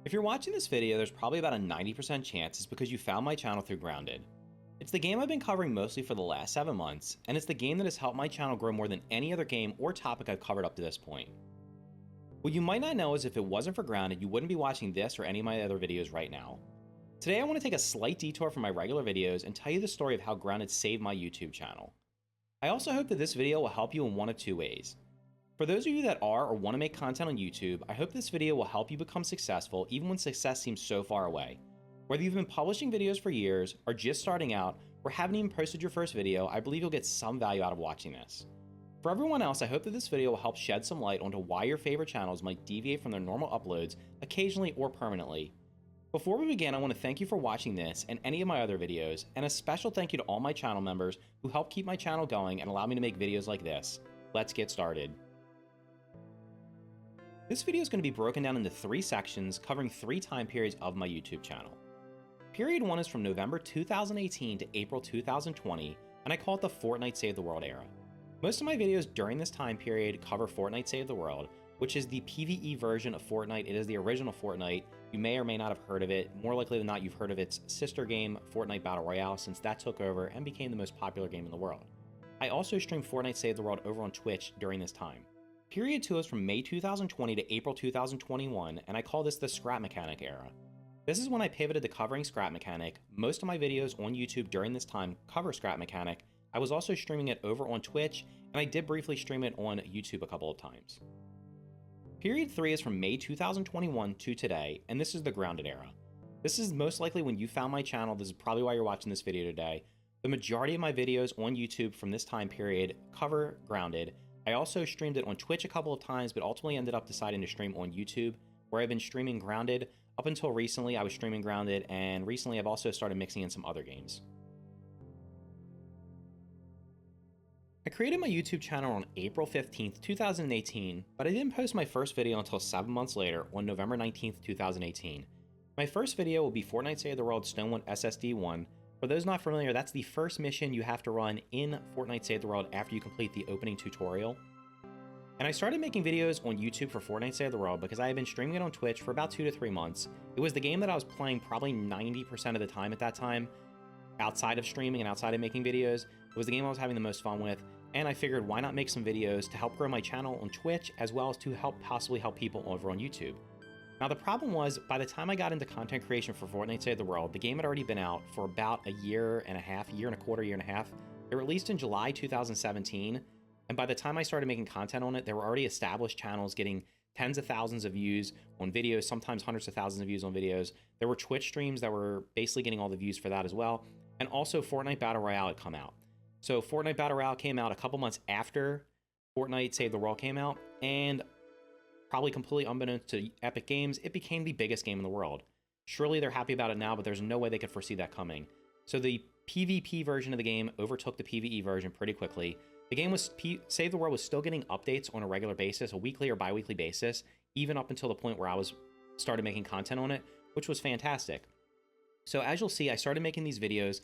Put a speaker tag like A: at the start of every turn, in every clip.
A: If you're watching this video, there's probably about a 90% chance it's because you found my channel through Grounded. It's the game I've been covering mostly for the last 7 months, and it's the game that has helped my channel grow more than any other game or topic I've covered up to this point. What you might not know is if it wasn't for Grounded, you wouldn't be watching this or any of my other videos right now. Today I want to take a slight detour from my regular videos and tell you the story of how Grounded saved my YouTube channel. I also hope that this video will help you in one of two ways. For those of you that are or want to make content on YouTube, I hope this video will help you become successful even when success seems so far away. Whether you've been publishing videos for years, or just starting out, or haven't even posted your first video, I believe you'll get some value out of watching this. For everyone else, I hope that this video will help shed some light onto why your favorite channels might deviate from their normal uploads occasionally or permanently. Before we begin, I want to thank you for watching this and any of my other videos, and a special thank you to all my channel members who help keep my channel going and allow me to make videos like this. Let's get started. This video is going to be broken down into 3 sections covering 3 time periods of my YouTube channel. Period 1 is from November 2018 to April 2020, and I call it the Fortnite Save the World era. Most of my videos during this time period cover Fortnite Save the World, which is the PvE version of Fortnite. It is the original Fortnite. You may or may not have heard of it. More likely than not, you've heard of its sister game, Fortnite Battle Royale, since that took over and became the most popular game in the world. I also stream Fortnite Save the World over on Twitch during this time. Period 2 is from May 2020 to April 2021, and I call this the Scrap Mechanic era. This is when I pivoted to covering Scrap Mechanic. Most of my videos on YouTube during this time cover Scrap Mechanic. I was also streaming it over on Twitch, and I did briefly stream it on YouTube a couple of times. Period 3 is from May 2021 to today, and this is the Grounded era. This is most likely when you found my channel. This is probably why you're watching this video today. The majority of my videos on YouTube from this time period cover Grounded. I also streamed it on Twitch a couple of times, but ultimately ended up deciding to stream on YouTube, where I've been streaming Grounded. Up until recently, I was streaming Grounded, and recently I've also started mixing in some other games. I created my YouTube channel on April 15th, 2018, but I didn't post my first video until 7 months later on November 19th, 2018. My first video will be Fortnite Save the World Stone 1 SSD 1. For those not familiar, that's the first mission you have to run in Fortnite Save the World after you complete the opening tutorial. And I started making videos on YouTube for Fortnite Save the World because I had been streaming it on Twitch for about 2 to 3 months. It was the game that I was playing probably 90% of the time at that time, outside of streaming and outside of making videos. It was the game I was having the most fun with, and I figured why not make some videos to help grow my channel on Twitch as well as to possibly help people over on YouTube. Now the problem was, by the time I got into content creation for Fortnite Save the World, the game had already been out for about a year and a quarter, year and a half. It released in July 2017, and by the time I started making content on it, there were already established channels getting tens of thousands of views on videos, sometimes hundreds of thousands of views on videos. There were Twitch streams that were basically getting all the views for that as well, and also Fortnite Battle Royale had come out. So Fortnite Battle Royale came out a couple months after Fortnite Save the World came out, and probably completely unbeknownst to Epic Games, it became the biggest game in the world. Surely they're happy about it now, but there's no way they could foresee that coming. So the PvP version of the game overtook the PvE version pretty quickly. The game Save the World was still getting updates on a regular basis, a weekly or bi-weekly basis, even up until the point where I started making content on it, which was fantastic. So as you'll see, I started making these videos,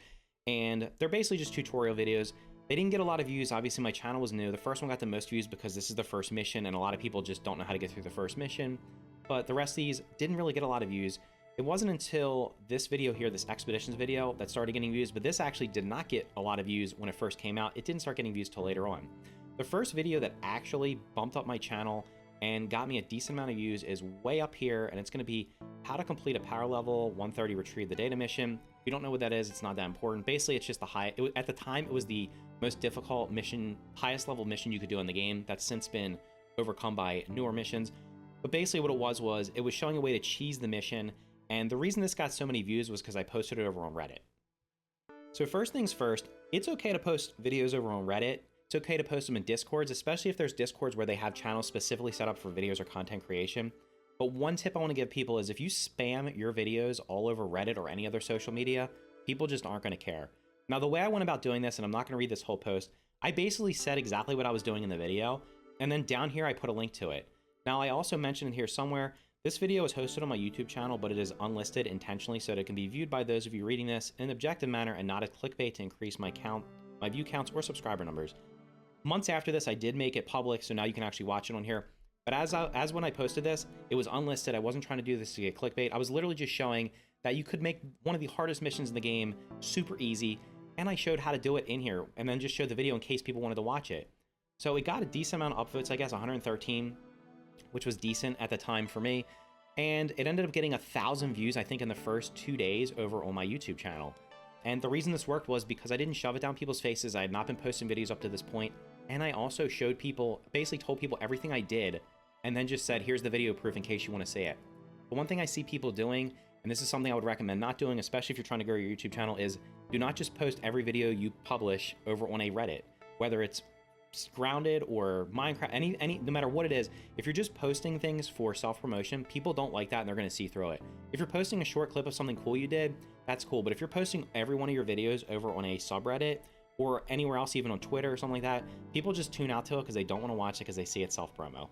A: and they're basically just tutorial videos. They didn't get a lot of views. Obviously, my channel was new. The first one got the most views because this is the first mission, and a lot of people just don't know how to get through the first mission. But the rest of these didn't really get a lot of views. It wasn't until this video here, this Expeditions video, that started getting views, but this actually did not get a lot of views when it first came out. It didn't start getting views till later on. The first video that actually bumped up my channel and got me a decent amount of views is way up here, and it's going to be how to complete a power level 130 retrieve the data mission. If you don't know what that is, it's not that important. Basically, it's just at the time, it was the most difficult mission, highest level mission you could do in the game. That's since been overcome by newer missions. But basically what it was it was showing a way to cheese the mission. And the reason this got so many views was because I posted it over on Reddit. So first things first, it's okay to post videos over on Reddit. It's okay to post them in Discords, especially if there's Discords where they have channels specifically set up for videos or content creation. But one tip I want to give people is if you spam your videos all over Reddit or any other social media, people just aren't going to care. Now, the way I went about doing this, and I'm not going to read this whole post, I basically said exactly what I was doing in the video, and then down here I put a link to it. Now, I also mentioned here somewhere, this video is hosted on my YouTube channel, but it is unlisted intentionally so that it can be viewed by those of you reading this in an objective manner and not a clickbait to increase my view counts or subscriber numbers. Months after this, I did make it public, so now you can actually watch it on here. But as when I posted this, it was unlisted. I wasn't trying to do this to get clickbait. I was literally just showing that you could make one of the hardest missions in the game super easy, and I showed how to do it in here, and then just showed the video in case people wanted to watch it. So it got a decent amount of upvotes, I guess 113, which was decent at the time for me, and it ended up getting 1,000 views, I think, in the first 2 days over on my YouTube channel. And the reason this worked was because I didn't shove it down people's faces. I had not been posting videos up to this point, and I also showed people, basically told people everything I did, and then just said, here's the video proof in case you want to see it. But one thing I see people doing, and this is something I would recommend not doing, especially if you're trying to grow your YouTube channel, is do not just post every video you publish over on a Reddit, whether it's Grounded or Minecraft, no matter what it is. If you're just posting things for self-promotion, people don't like that and they're going to see through it. If you're posting a short clip of something cool you did, that's cool. But if you're posting every one of your videos over on a subreddit or anywhere else, even on Twitter or something like that, people just tune out to it because they don't want to watch it because they see it self-promo.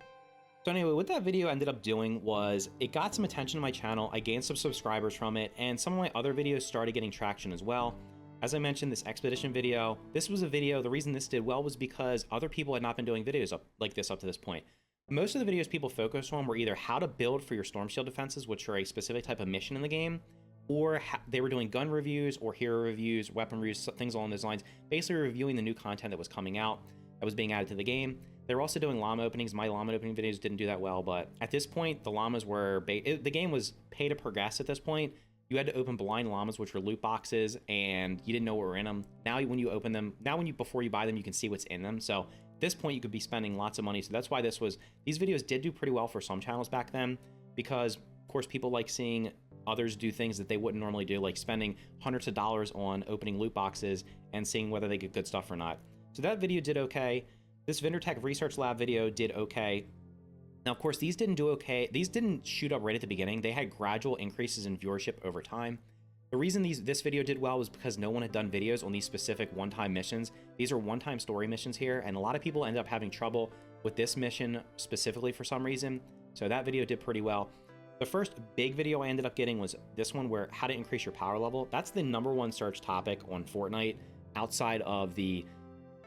A: So anyway, what that video ended up doing was it got some attention to my channel. I gained some subscribers from it, and some of my other videos started getting traction as well. As I mentioned, this expedition video, this was a video, the reason this did well was because other people had not been doing videos like this up to this point. Most of the videos people focused on were either how to build for your storm shield defenses, which are a specific type of mission in the game, or they were doing gun reviews or hero reviews, weapon reviews, things along those lines, basically reviewing the new content that was coming out, that was being added to the game. They were also doing llama openings. My llama opening videos didn't do that well, but at this point, the llamas were, the game was pay to progress at this point. You had to open blind llamas, which were loot boxes, and you didn't know what were in them. Now, when you open them, before you buy them, you can see what's in them. So at this point, you could be spending lots of money. So that's why these videos did do pretty well for some channels back then, because of course, people like seeing others do things that they wouldn't normally do, like spending hundreds of dollars on opening loot boxes and seeing whether they get good stuff or not. So that video did okay. This VenderTech Research Lab video did okay. Now, of course, these didn't do okay. These didn't shoot up right at the beginning. They had gradual increases in viewership over time. The reason this video did well was because no one had done videos on these specific one-time missions. These are one-time story missions here, and a lot of people ended up having trouble with this mission specifically for some reason. So that video did pretty well. The first big video I ended up getting was this one, where how to increase your power level. That's the #1 search topic on Fortnite, outside of the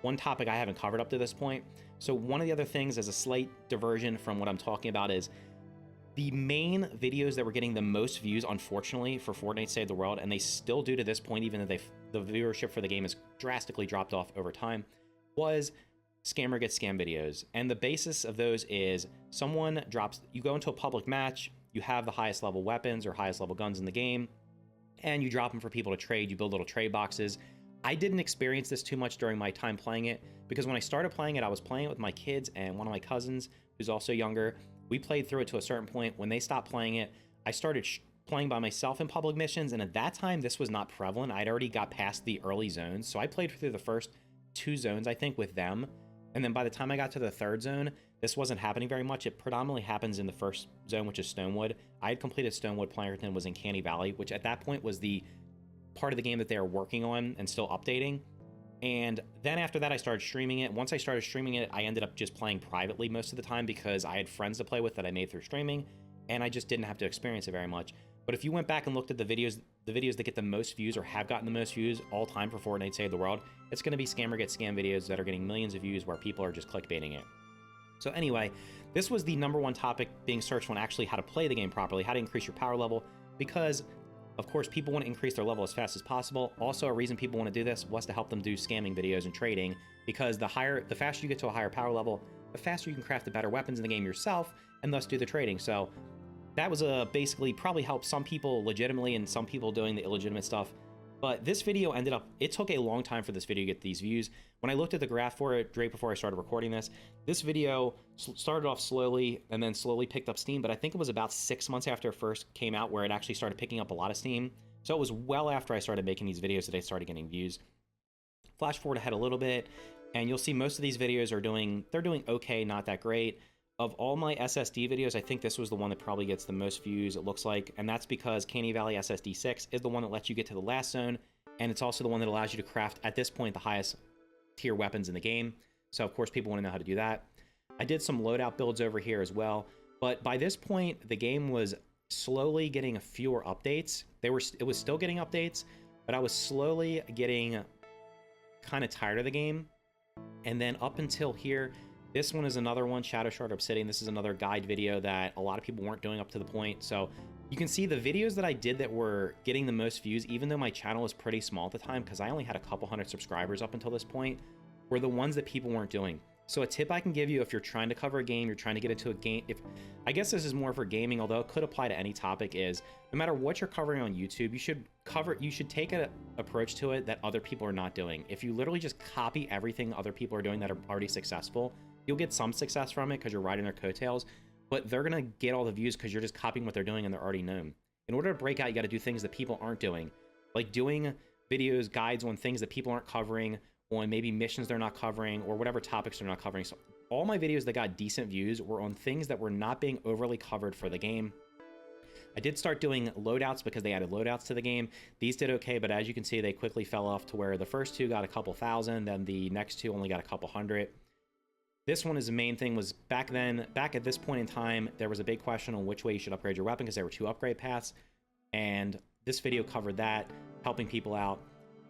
A: one topic I haven't covered up to this point. So one of the other things, as a slight diversion from what I'm talking about, is the main videos that were getting the most views, unfortunately, for Fortnite Save the World, and they still do to this point, even though the viewership for the game has drastically dropped off over time, was Scammer Gets Scam videos. And the basis of those is you go into a public match, you have the highest level weapons or highest level guns in the game, and you drop them for people to trade. You build little trade boxes. I didn't experience this too much during my time playing it, because when I started playing it, I was playing it with my kids and one of my cousins, who's also younger. We played through it to a certain point. When they stopped playing it, I started playing by myself in public missions, and at that time, this was not prevalent. I'd already got past the early zones, so I played through the first 2 zones, I think, with them. And then by the time I got to the 3rd zone, this wasn't happening very much. It predominantly happens in the first zone, which is Stonewood. I had completed Stonewood. Plankerton was in Canny Valley, which at that point was the part of the game that they are working on and still updating. And then after that, I started streaming it. Once I started streaming it, I ended up just playing privately most of the time, because I had friends to play with that I made through streaming, and I just didn't have to experience it very much. But if you went back and looked at the videos that get the most views or have gotten the most views all time for Fortnite Save the World, it's going to be Scammer Gets Scam videos that are getting millions of views, where people are just clickbaiting it. So anyway, this was the #1 topic being searched on actually how to play the game properly, how to increase your power level, because of course, people want to increase their level as fast as possible. Also, a reason people want to do this was to help them do scamming videos and trading, because the faster you get to a higher power level, the faster you can craft the better weapons in the game yourself, and thus do the trading. So that was basically probably helped some people legitimately and some people doing the illegitimate stuff. But this video it took a long time for this video to get these views. When I looked at the graph for it right before I started recording this video started off slowly and then slowly picked up steam, but I think it was about 6 months after it first came out where it actually started picking up a lot of steam. So it was well after I started making these videos that I started getting views. Flash forward ahead a little bit, and you'll see most of these videos they're doing okay, not that great. Of all my SSD videos, I think this was the one that probably gets the most views, it looks like, and that's because Canny Valley SSD 6 is the one that lets you get to the last zone, and it's also the one that allows you to craft, at this point, the highest tier weapons in the game. So, of course, people want to know how to do that. I did some loadout builds over here as well, but by this point, the game was slowly getting fewer updates. It was still getting updates, but I was slowly getting kind of tired of the game. And then up until here, This one is another one, Shadow Shard Obsidian. This is another guide video that a lot of people weren't doing up to the point. So you can see the videos that I did that were getting the most views, even though my channel was pretty small at the time, because I only had a couple hundred subscribers up until this point, were the ones that people weren't doing. So a tip I can give you if you're trying to cover a game, you're trying to get into a game, I guess this is more for gaming, although it could apply to any topic, is no matter what you're covering on YouTube, you should take an approach to it that other people are not doing. If you literally just copy everything other people are doing that are already successful, you'll get some success from it because you're riding their coattails, but they're gonna get all the views because you're just copying what they're doing and they're already known. In order to break out, you got to do things that people aren't doing, like doing videos, guides on things that people aren't covering, on maybe missions they're not covering, or whatever topics they're not covering. So all my videos that got decent views were on things that were not being overly covered for the game. I did start doing loadouts because they added loadouts to the game. These did okay, but as you can see, they quickly fell off to where the first two got a couple thousand, then the next two only got a couple hundred. This one is the main thing was back at this point in time, there was a big question on which way you should upgrade your weapon because there were two upgrade paths, and this video covered that, helping people out.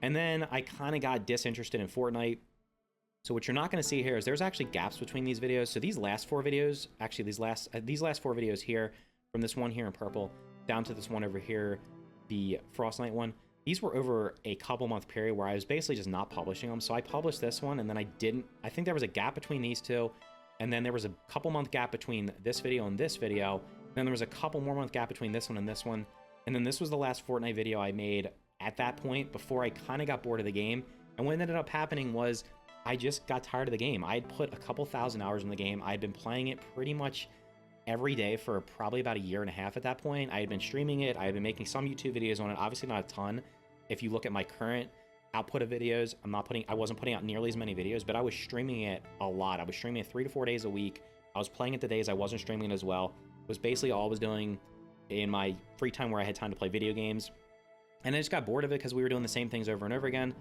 A: And then I kind of got disinterested in Fortnite. So what you're not going to see here is there's actually gaps between these videos. So these last four videos, actually these last four videos here, from this one here in purple down to this one over here, the Frostnight one, these were over a couple month period where I was basically just not publishing them. So I published this one and then I think there was a gap between these two. And then there was a couple month gap between this video and this video. Then there was a couple more month gap between this one and this one. And then this was the last Fortnite video I made at that point before I kind of got bored of the game. And what ended up happening was I just got tired of the game. I had put a couple thousand hours in the game. I had been playing it pretty much every day for probably about a year and a half at that point. I had been streaming it. I had been making some YouTube videos on it. Obviously not a ton. If you look at my current output of videos, I wasn't putting out nearly as many videos, but I was streaming it a lot. I was streaming it 3 to 4 days a week. I was playing it the days I wasn't streaming it as well. It was basically all I was doing in my free time where I had time to play video games. And I just got bored of it because we were doing the same things over and over again.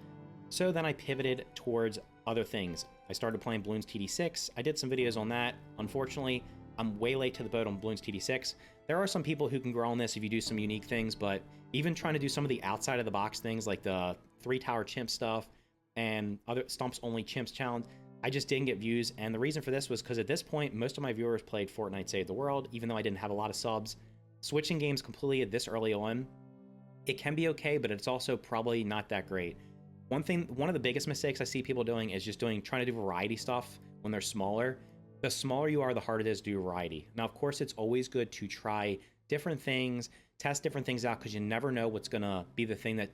A: So then I pivoted towards other things. I started playing Bloons TD6. I did some videos on that. Unfortunately, I'm way late to the boat on Bloons TD6. There are some people who can grow on this if you do some unique things, but even trying to do some of the outside of the box things like the 3-tower chimp stuff and other Stumps Only Chimps challenge, I just didn't get views. And the reason for this was because at this point, most of my viewers played Fortnite Save the World, even though I didn't have a lot of subs. Switching games completely this early on, it can be okay, but it's also probably not that great. One of the biggest mistakes I see people doing is just trying to do variety stuff when they're smaller. The smaller you are, the harder it is to do variety. Now, of course, it's always good to try different things, test different things out, because you never know what's gonna be the thing that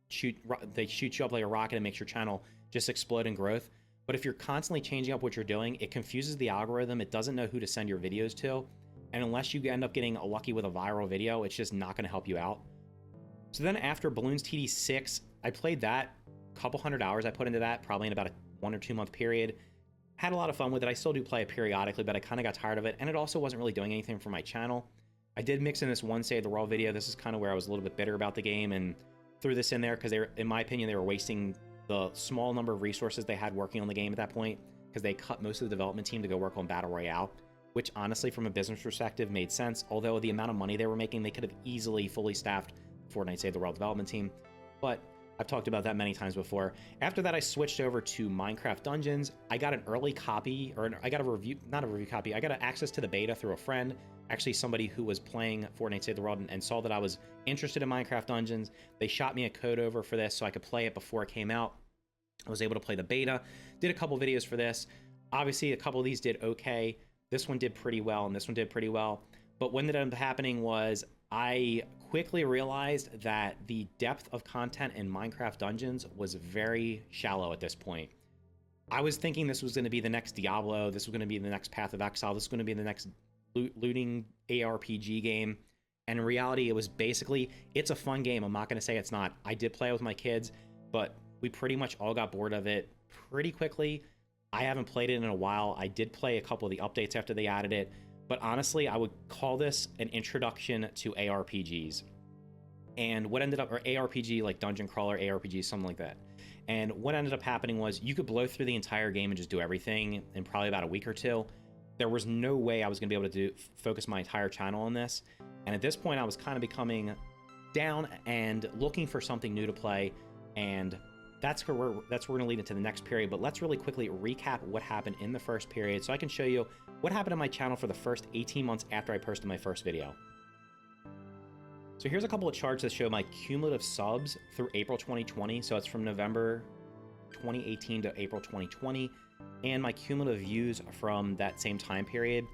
A: shoots you up like a rocket and makes your channel just explode in growth. But if you're constantly changing up what you're doing, it confuses the algorithm. It doesn't know who to send your videos to. And unless you end up getting lucky with a viral video, it's just not going to help you out. So then after Bloons TD6, I played that. A couple hundred hours I put into that, probably in about a 1 or 2 month period. Had a lot of fun with it. I still do play it periodically, but I kind of got tired of it. And it also wasn't really doing anything for my channel. I did mix in this one Save the World video. This is kind of where I was a little bit bitter about the game and threw this in there because in my opinion, they were wasting the small number of resources they had working on the game at that point because they cut most of the development team to go work on Battle Royale, which honestly, from a business perspective, made sense. Although the amount of money they were making, they could have easily fully staffed Fortnite Save the World development team. But I've talked about that many times before. After that, I switched over to Minecraft Dungeons. I got an early copy, or I got a review, not a review copy. I got access to the beta through a friend, actually somebody who was playing Fortnite Save the World and saw that I was interested in Minecraft Dungeons. They shot me a code over for this so I could play it before it came out. I was able to play the beta, did a couple videos for this. Obviously, a couple of these did okay. This one did pretty well, and this one did pretty well. But what ended up happening was I quickly realized that the depth of content in Minecraft Dungeons was very shallow at this point. I was thinking this was going to be the next Diablo, this was going to be the next Path of Exile, this was going to be the next looting ARPG game. And in reality, it was basically, it's a fun game. I'm not going to say it's not. I did play it with my kids, but we pretty much all got bored of it pretty quickly. I haven't played it in a while. I did play a couple of the updates after they added it, but honestly, I would call this an introduction to ARPGs. And what ended up, or ARPG, like Dungeon Crawler, ARPG, something like that. And what ended up happening was you could blow through the entire game and just do everything in probably about a week or two. There was no way I was going to be able to focus my entire channel on this. And at this point, I was kind of becoming down and looking for something new to play. And that's where we're going to lead into the next period. But let's really quickly recap what happened in the first period, so I can show you what happened on my channel for the first 18 months after I posted my first video. So here's a couple of charts that show my cumulative subs through April 2020. So it's from November 2018 to April 2020, and my cumulative views from that same time period.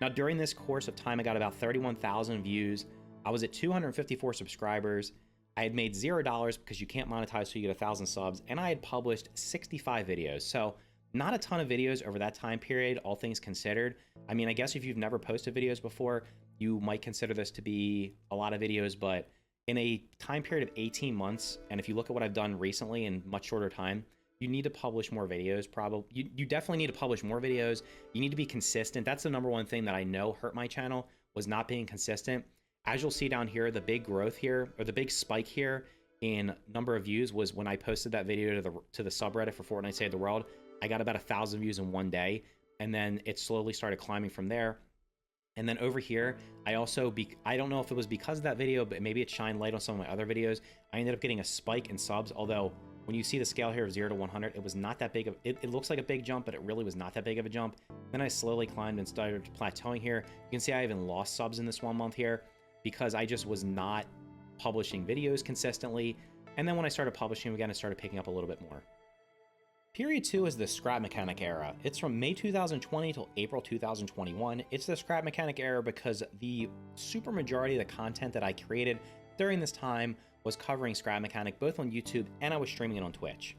A: Now, during this course of time, I got about 31,000 views. I was at 254 subscribers. I had made $0 because you can't monetize till you get 1,000 subs, and I had published 65 videos. So not a ton of videos over that time period, all things considered. I mean, I guess if you've never posted videos before, you might consider this to be a lot of videos, but in a time period of 18 months, and if you look at what I've done recently in much shorter time, you need to publish more videos. You definitely need to publish more videos. You need to be consistent. That's the number one thing that I know hurt my channel, was not being consistent. As you'll see down here, the big growth here, or the big spike here in number of views, was when I posted that video to the subreddit for Fortnite Save the World. I got about 1,000 views in one day, and then it slowly started climbing from there. And then over here, I don't know if it was because of that video, but maybe it shined light on some of my other videos. I ended up getting a spike in subs, although when you see the scale here of 0 to 100, it was not that big of, it looks like a big jump, but it really was not that big of a jump. Then I slowly climbed and started plateauing here. You can see I even lost subs in this 1 month here because I just was not publishing videos consistently. And then when I started publishing again, it started picking up a little bit more. Period 2 is the scrap mechanic era. It's from May 2020 till April 2021. It's the scrap mechanic era because the super majority of the content that I created during this time was covering scrap mechanic, both on YouTube and I was streaming it on Twitch.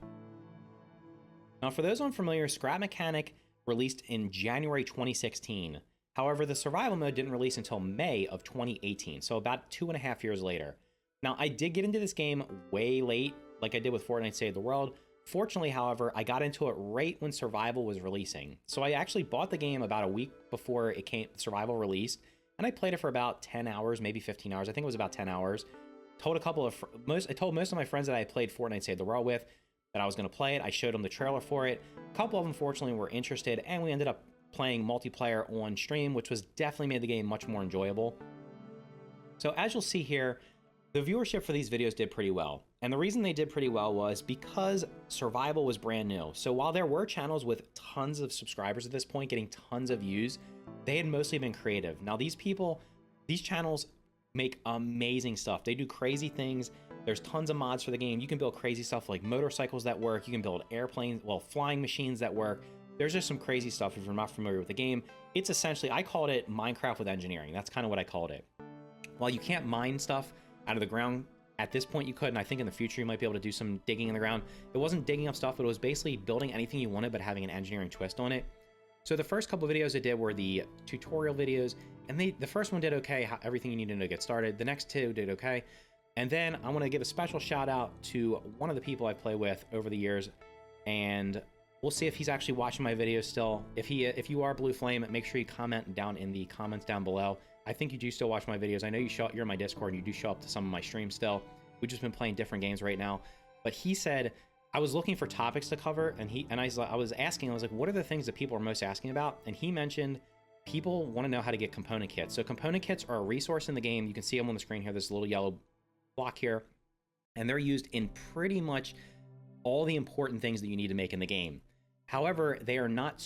A: Now, for those unfamiliar, scrap mechanic released in January 2016. However, the survival mode didn't release until May of 2018, so about 2.5 years later. Now, I did get into this game way late, like I did with Fortnite Save the World. Fortunately, however, I got into it right when survival was releasing. So I actually bought the game about a week before survival released, and I played it for about 10 hours, maybe 15 hours. I think it was about 10 hours. I told most of my friends that I played Fortnite Save the World with that I was going to play it. I showed them the trailer for it. A couple of them, fortunately, were interested, and we ended up playing multiplayer on stream, which was definitely made the game much more enjoyable. So as you'll see here, the viewership for these videos did pretty well. And the reason they did pretty well was because survival was brand new. So while there were channels with tons of subscribers at this point getting tons of views, they had mostly been creative. Now these channels make amazing stuff. They do crazy things. There's tons of mods for the game. You can build crazy stuff like motorcycles that work. You can build airplanes, well, flying machines that work. There's just some crazy stuff if you're not familiar with the game. It's essentially, I called it Minecraft with engineering. That's kind of what I called it. While you can't mine stuff out of the ground, at this point you could, and I think in the future you might be able to do some digging in the ground. It wasn't digging up stuff, but it was basically building anything you wanted, but having an engineering twist on it. So the first couple of videos I did were the tutorial videos, and the first one did okay, everything you needed to get started. The next two did okay. And then I want to give a special shout out to one of the people I play with over the years, and we'll see if he's actually watching my videos still. If you are Blue Flame, make sure you comment down in the comments down below. I think you do still watch my videos. I know you're in my Discord and you do show up to some of my streams still. We've just been playing different games right now. But he said, I was looking for topics to cover, and I was asking, I was like, what are the things that people are most asking about? And he mentioned people want to know how to get component kits. So component kits are a resource in the game. You can see them on the screen here. This little yellow block here. And they're used in pretty much all the important things that you need to make in the game. However, they were not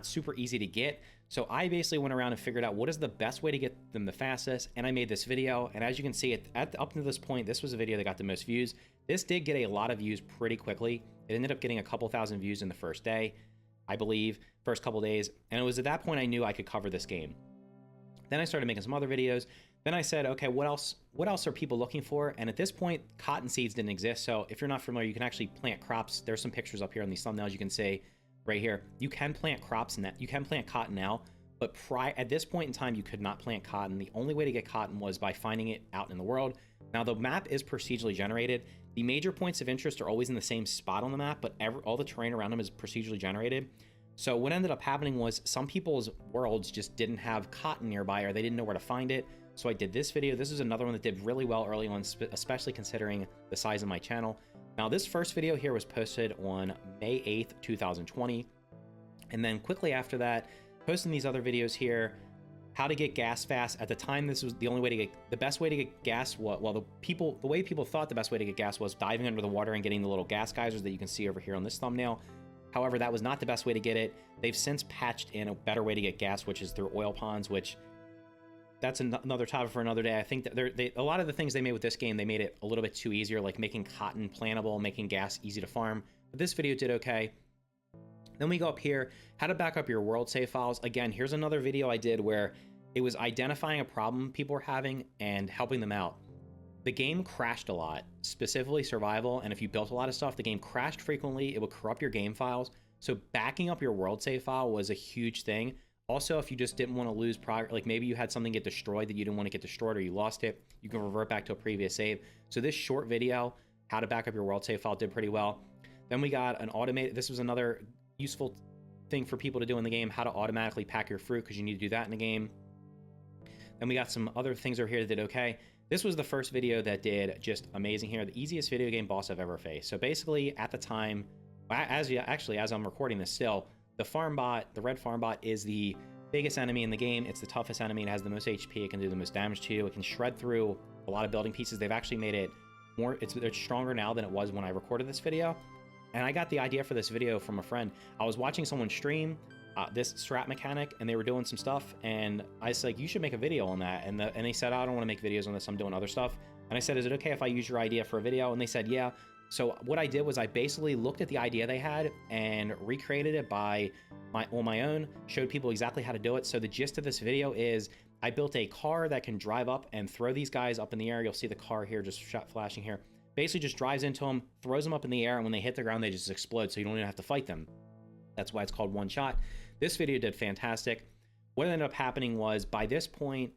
A: super easy to get. So I basically went around and figured out what is the best way to get them the fastest, and I made this video. And as you can see, up to this point, this was a video that got the most views. This did get a lot of views pretty quickly. It ended up getting a couple thousand views in the first day, I believe, first couple days. And it was at that point I knew I could cover this game. Then I started making some other videos. Then I said, okay, what else are people looking for? And at this point, cotton seeds didn't exist. So if you're not familiar, you can actually plant crops. There's some pictures up here on these thumbnails you can see right here. You can plant crops in that. You can plant cotton now, but at this point in time, you could not plant cotton. The only way to get cotton was by finding it out in the world. Now the map is procedurally generated. The major points of interest are always in the same spot on the map, but all the terrain around them is procedurally generated. So what ended up happening was some people's worlds just didn't have cotton nearby, or they didn't know where to find it. So I did this video. This is another one that did really well early on, especially considering the size of my channel. Now this first video here was posted on May 8th, 2020. And then quickly after that, posting these other videos here, how to get gas fast. At the time, this was the only way to get, the best way to get gas. Well, the way people thought the best way to get gas was diving under the water and getting the little gas geysers that you can see over here on this thumbnail. However, that was not the best way to get it. They've since patched in a better way to get gas, which is through oil ponds, which that's another topic for another day. I think that a lot of the things they made with this game, they made it a little bit too easier, like making cotton plantable, making gas easy to farm. But this video did okay. Then we go up here, how to back up your world save files. Again, here's another video I did where it was identifying a problem people were having and helping them out. The game crashed a lot, specifically survival, and if you built a lot of stuff, the game crashed frequently. It would corrupt your game files. So backing up your world save file was a huge thing. Also, if you just didn't want to lose progress, like maybe you had something get destroyed that you didn't want to get destroyed or you lost it, you can revert back to a previous save. So this short video, how to back up your world save file, did pretty well. Then we got an automated, this was another useful thing for people to do in the game, how to automatically pack your fruit, because you need to do that in the game. Then we got some other things over here that did okay. This was the first video that did just amazing here. The easiest video game boss I've ever faced. So basically at the time, as I'm recording this still, the farm bot, the red farm bot, is the biggest enemy in the game. It's the toughest enemy. It has the most HP. It can do the most damage to you. It can shred through a lot of building pieces. They've actually made it more, it's stronger now than it was when I recorded this video. And I got the idea for this video from a friend. I was watching someone stream this strat mechanic, and they were doing some stuff, and I was like, you should make a video on that. And they said, I don't want to make videos on this, I'm doing other stuff. And I said, is it okay if I use your idea for a video? And they said, yeah. So what I did was I basically looked at the idea they had and recreated it on my own, showed people exactly how to do it. So the gist of this video is I built a car that can drive up and throw these guys up in the air. You'll see the car here just flashing here. Basically just drives into them, throws them up in the air, and when they hit the ground, they just explode, so you don't even have to fight them. That's why it's called one shot. This video did fantastic. What ended up happening was, by this point,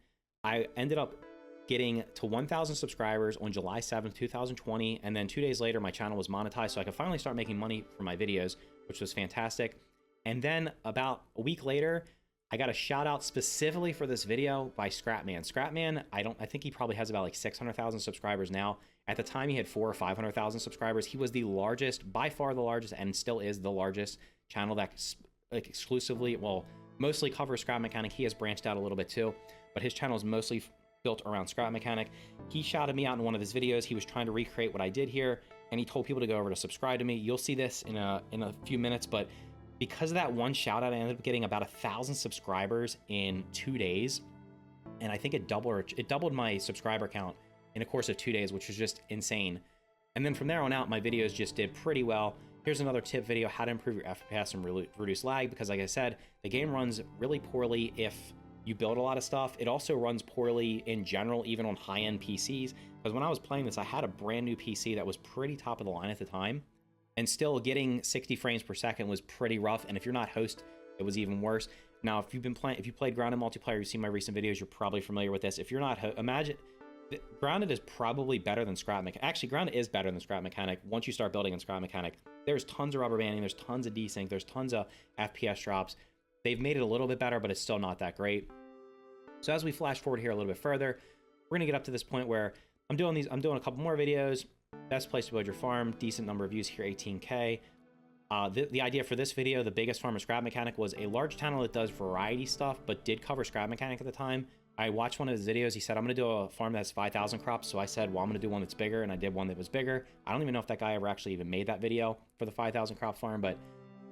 A: I ended up getting to 1,000 subscribers on July 7th, 2020, and then 2 days later, my channel was monetized, so I could finally start making money for my videos, which was fantastic. And then about a week later, I got a shout out specifically for this video by Scrapman. Scrapman, I think he probably has about like 600,000 subscribers now. At the time, he had 400,000 or 500,000 subscribers. He was the largest, by far the largest, and still is the largest channel that like exclusively, well, mostly covers scrap mechanic. He has branched out a little bit too, but his channel is mostly built around scrap mechanic. He shouted me out in one of his videos. He was trying to recreate what I did here, and he told people to go over to subscribe to me. You'll see this in a few minutes, but because of that one shout out, I ended up getting about 1,000 subscribers in 2 days, and I think it doubled my subscriber count in a course of 2 days, which was just insane. And then from there on out, my videos just did pretty well. Here's another tip video, how to improve your FPS and reduce lag, because like I said, the game runs really poorly if you build a lot of stuff. It also runs poorly in general, even on high-end PCs, because when I was playing this, I had a brand new PC that was pretty top of the line at the time, and still getting 60 frames per second was pretty rough, and if you're not host, it was even worse. Now, if you played Grounded multiplayer, you've seen my recent videos, you're probably familiar with this. If you're not, imagine, Grounded is probably better than Scrap Mechanic. Actually, Grounded is better than Scrap Mechanic once you start building in Scrap Mechanic. There's tons of rubber banding, there's tons of desync, there's tons of FPS drops. They've made it a little bit better, but it's still not that great. So as we flash forward here a little bit further, we're gonna get up to this point where I'm doing a couple more videos. Best place to build your farm, decent number of views here, 18K. The idea for this video, the biggest farm of Scrap Mechanic, was a large channel that does variety stuff, but did cover Scrap Mechanic at the time. I watched one of his videos. He said, I'm going to do a farm that's 5,000 crops. So I said, well, I'm going to do one that's bigger. And I did one that was bigger. I don't even know if that guy ever actually even made that video for the 5,000 crop farm. But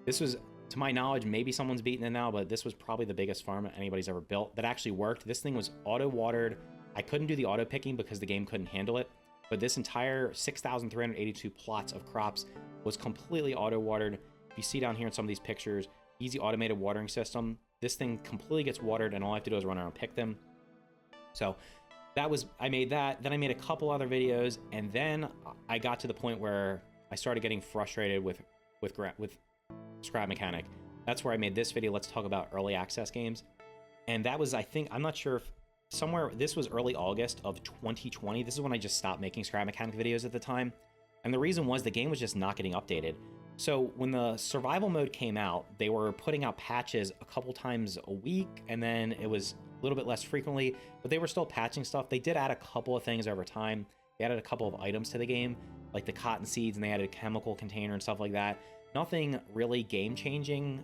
A: this was, to my knowledge, maybe someone's beaten it now, but this was probably the biggest farm anybody's ever built that actually worked. This thing was auto-watered. I couldn't do the auto-picking because the game couldn't handle it. But this entire 6,382 plots of crops was completely auto-watered. If you see down here in some of these pictures, easy automated watering system. This thing completely gets watered, and all I have to do is run around and pick them. So that was, I made that. Then I made a couple other videos, and then I got to the point where I started getting frustrated with Scrap Mechanic. That's where I made this video. Let's talk about early access games. And that was, I think, I'm not sure if somewhere, this was early August of 2020. This is when I just stopped making Scrap Mechanic videos at the time. And the reason was the game was just not getting updated. So when the survival mode came out, they were putting out patches a couple times a week, and then it was a little bit less frequently, but they were still patching stuff. They did add a couple of things over time. They added a couple of items to the game, like the cotton seeds, and they added a chemical container and stuff like that. Nothing really game-changing.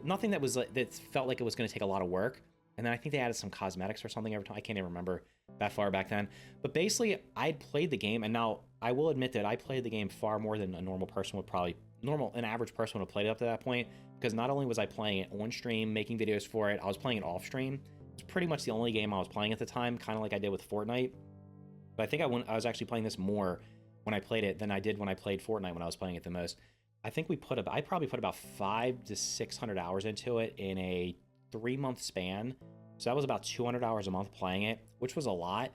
A: Nothing that felt like it was going to take a lot of work. And then I think they added some cosmetics or something every time. I can't even remember that far back then. But basically, I'd played the game, and now I will admit that I played the game far more than a normal person would probably, an average person would have played it up to that point, because not only was I playing it on stream, making videos for it, I was playing it off stream. It was pretty much the only game I was playing at the time, kind of like I did with Fortnite. But I think I was actually playing this more when I played it than I did when I played Fortnite when I was playing it the most. I think I probably put about 500 to 600 hours into it in a 3-month span. So that was about 200 hours a month playing it, which was a lot.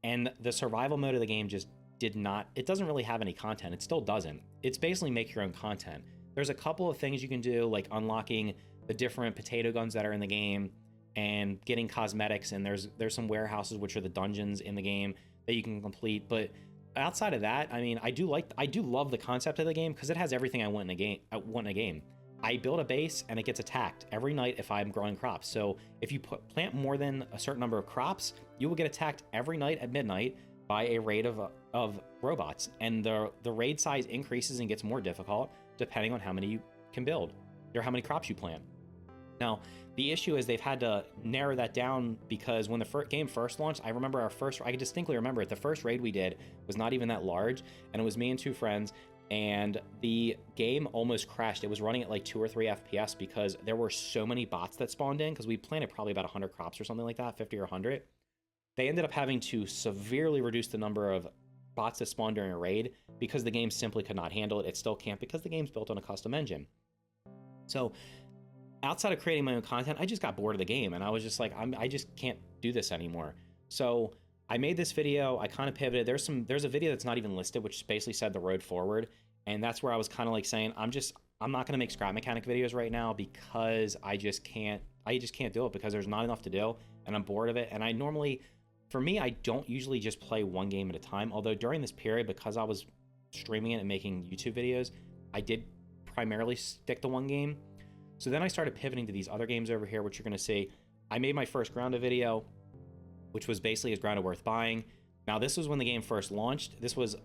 A: And the survival mode of the game just it doesn't really have any content. It still doesn't. It's basically make your own content. There's a couple of things you can do, like unlocking the different potato guns that are in the game and getting cosmetics. And there's some warehouses, which are the dungeons in the game that you can complete. But outside of that, I mean, I do love the concept of the game because it has everything I want in a game. I build a base and it gets attacked every night if I'm growing crops. So if you plant more than a certain number of crops, you will get attacked every night at midnight by a raid of robots. And the raid size increases and gets more difficult depending on how many you can build or how many crops you plant. Now, the issue is they've had to narrow that down because when the game first launched, I can distinctly remember it. The first raid we did was not even that large, and it was me and 2 friends, and the game almost crashed. It was running at like 2 or 3 FPS because there were so many bots that spawned in, because we planted probably about 100 crops or something like that, 50 or 100. They ended up having to severely reduce the number of bots that spawned during a raid because the game simply could not handle it. It still can't because the game's built on a custom engine. So outside of creating my own content, I just got bored of the game, and I was just like, I just can't do this anymore. So I made this video. I kind of pivoted. There's a video that's not even listed, which basically said the road forward, and that's where I was kind of like saying, I'm not going to make scrap mechanic videos right now because I just can't do it because there's not enough to do, and I'm bored of it. And for me, I don't usually just play one game at a time. Although during this period, because I was streaming it and making YouTube videos, I did primarily stick to one game. So then I started pivoting to these other games over here, which you're going to see. I made my first Grounded video, which was basically is Grounded worth buying. Now this was when the game first launched.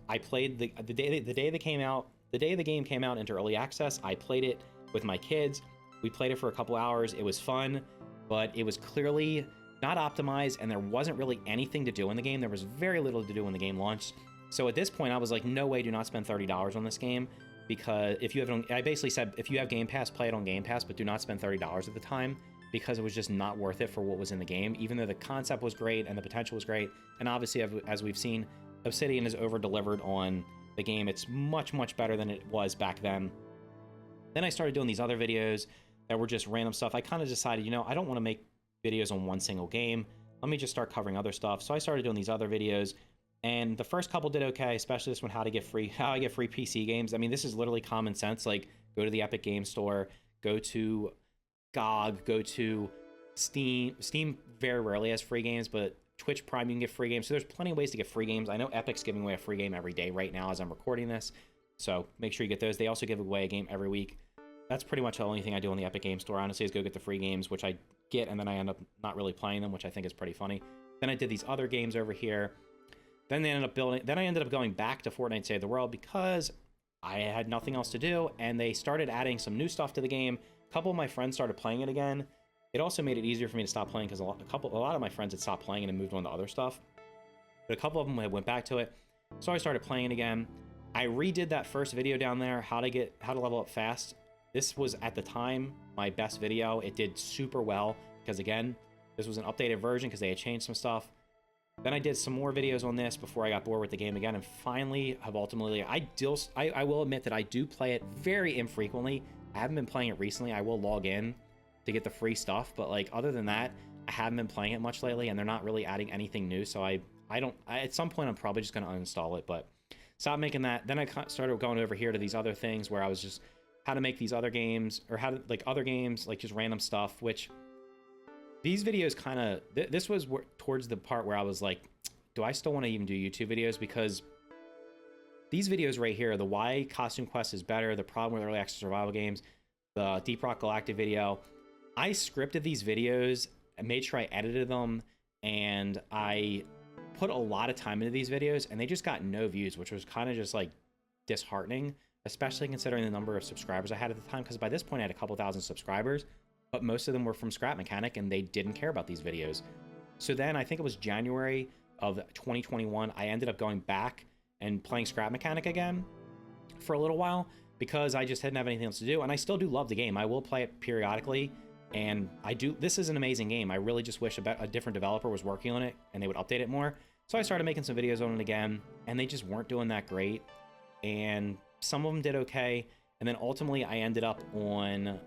A: I played the day the game came out into early access. I played it with my kids. We played it for a couple hours. It was fun, but it was clearly not optimized, and there wasn't really anything to do in the game. There was very little to do when the game launched. So at this point, I was like, no way, do not spend $30 on this game. Because I basically said, if you have Game Pass, play it on Game Pass, but do not spend $30 at the time, because it was just not worth it for what was in the game, even though the concept was great and the potential was great. And obviously, as we've seen, Obsidian has over-delivered on the game. It's much, much better than it was back then. Then I started doing these other videos that were just random stuff. I kind of decided, I don't want to make videos on one single game. Let me just start covering other stuff. So I started doing these other videos. And the first couple did okay, especially this one, how I get free PC games. I mean, this is literally common sense. Like, go to the Epic Game Store, go to GOG, go to Steam. Steam very rarely has free games, but Twitch Prime, you can get free games. So there's plenty of ways to get free games. I know Epic's giving away a free game every day right now as I'm recording this. So make sure you get those. They also give away a game every week. That's pretty much the only thing I do on the Epic Game Store, honestly, is go get the free games, which I get, and then I end up not really playing them, which I think is pretty funny. Then I did these other games over here. Then I ended up going back to Fortnite Save the World because I had nothing else to do, and they started adding some new stuff to the game. A couple of my friends started playing it again. It also made it easier for me to stop playing because a lot of my friends had stopped playing it and moved on to other stuff. But a couple of them went back to it, so I started playing it again. I redid that first video down there, how to level up fast. This was at the time my best video. It did super well because, again, this was an updated version because they had changed some stuff. Then I did some more videos on this before I got bored with the game again, and finally have ultimately, I will admit that I do play it very infrequently. I haven't been playing it recently. I will log in to get the free stuff, but like other than that, I haven't been playing it much lately, and they're not really adding anything new. So at some point I'm probably just going to uninstall it, but stop making that. Then I started going over here to these other things where I was just how to make these other games, or how to like other games, like just random stuff, which these videos kind of, this was towards the part where I was like, do I still want to even do YouTube videos? Because these videos right here, the why Costume Quest is better, the problem with early access survival games, the Deep Rock Galactic video, I scripted these videos and made sure I edited them, and I put a lot of time into these videos, and they just got no views, which was kind of just like disheartening, especially considering the number of subscribers I had at the time, because by this point I had a couple thousand subscribers. but most of them were from Scrap Mechanic and they didn't care about these videos. So then I think it was January of 2021, I ended up going back and playing Scrap Mechanic again for a little while because I just didn't have anything else to do. And I still do love the game. I will play it periodically. And this is an amazing game. I really just wish a different developer was working on it and they would update it more. So I started making some videos on it again, and they just weren't doing that great. And some of them did okay. And then ultimately I ended up on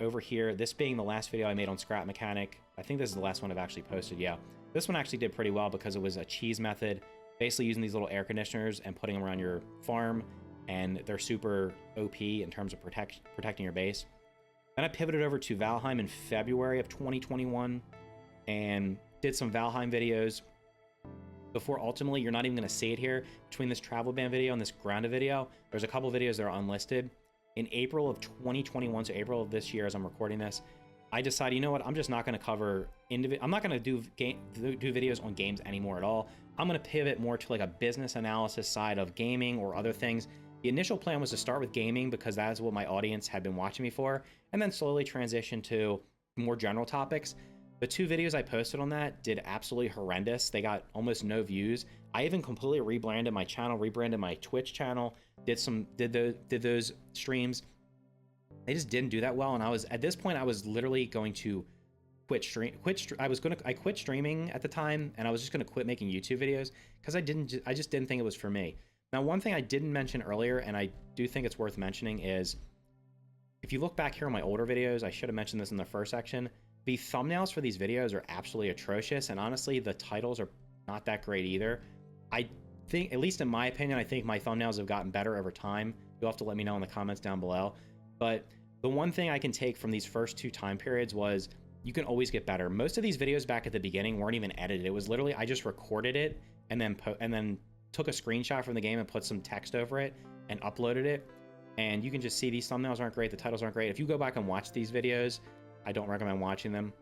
A: over here, this being the last video I made on Scrap Mechanic. I think this is the last one I've actually posted. Yeah, this one actually did pretty well because it was a cheese method, basically using these little air conditioners and putting them around your farm. And they're super OP in terms of protecting your base. Then I pivoted over to Valheim in February of 2021 and did some Valheim videos before ultimately, you're not even going to see it here, between this travel ban video and this grounded video, there's a couple videos that are unlisted. In April of 2021, so April of this year as I'm recording this, I decided, you know what, I'm just not going to cover I'm not going to do videos on games anymore at all. I'm going to pivot more to like a business analysis side of gaming or other things. The initial plan was to start with gaming because that's what my audience had been watching me for, and then slowly transition to more general topics. The 2 videos I posted on that did absolutely horrendous. They got almost no views. I even completely rebranded my channel, rebranded my Twitch channel, did those streams. They just didn't do that well, and at this point I was literally going to I quit streaming at the time, and I was just going to quit making YouTube videos because I just didn't think it was for me. Now, one thing I didn't mention earlier, and I do think it's worth mentioning, is if you look back here on my older videos, I should have mentioned this in the first section, the thumbnails for these videos are absolutely atrocious, and honestly, the titles are not that great either. I think, at least in my opinion, I think my thumbnails have gotten better over time. You'll have to let me know in the comments down below. But the one thing I can take from these first 2 time periods was you can always get better. Most of these videos back at the beginning weren't even edited. It was literally, I just recorded it and then took a screenshot from the game and put some text over it and uploaded it. And you can just see these thumbnails aren't great, the titles aren't great. If you go back and watch these videos, I don't recommend watching them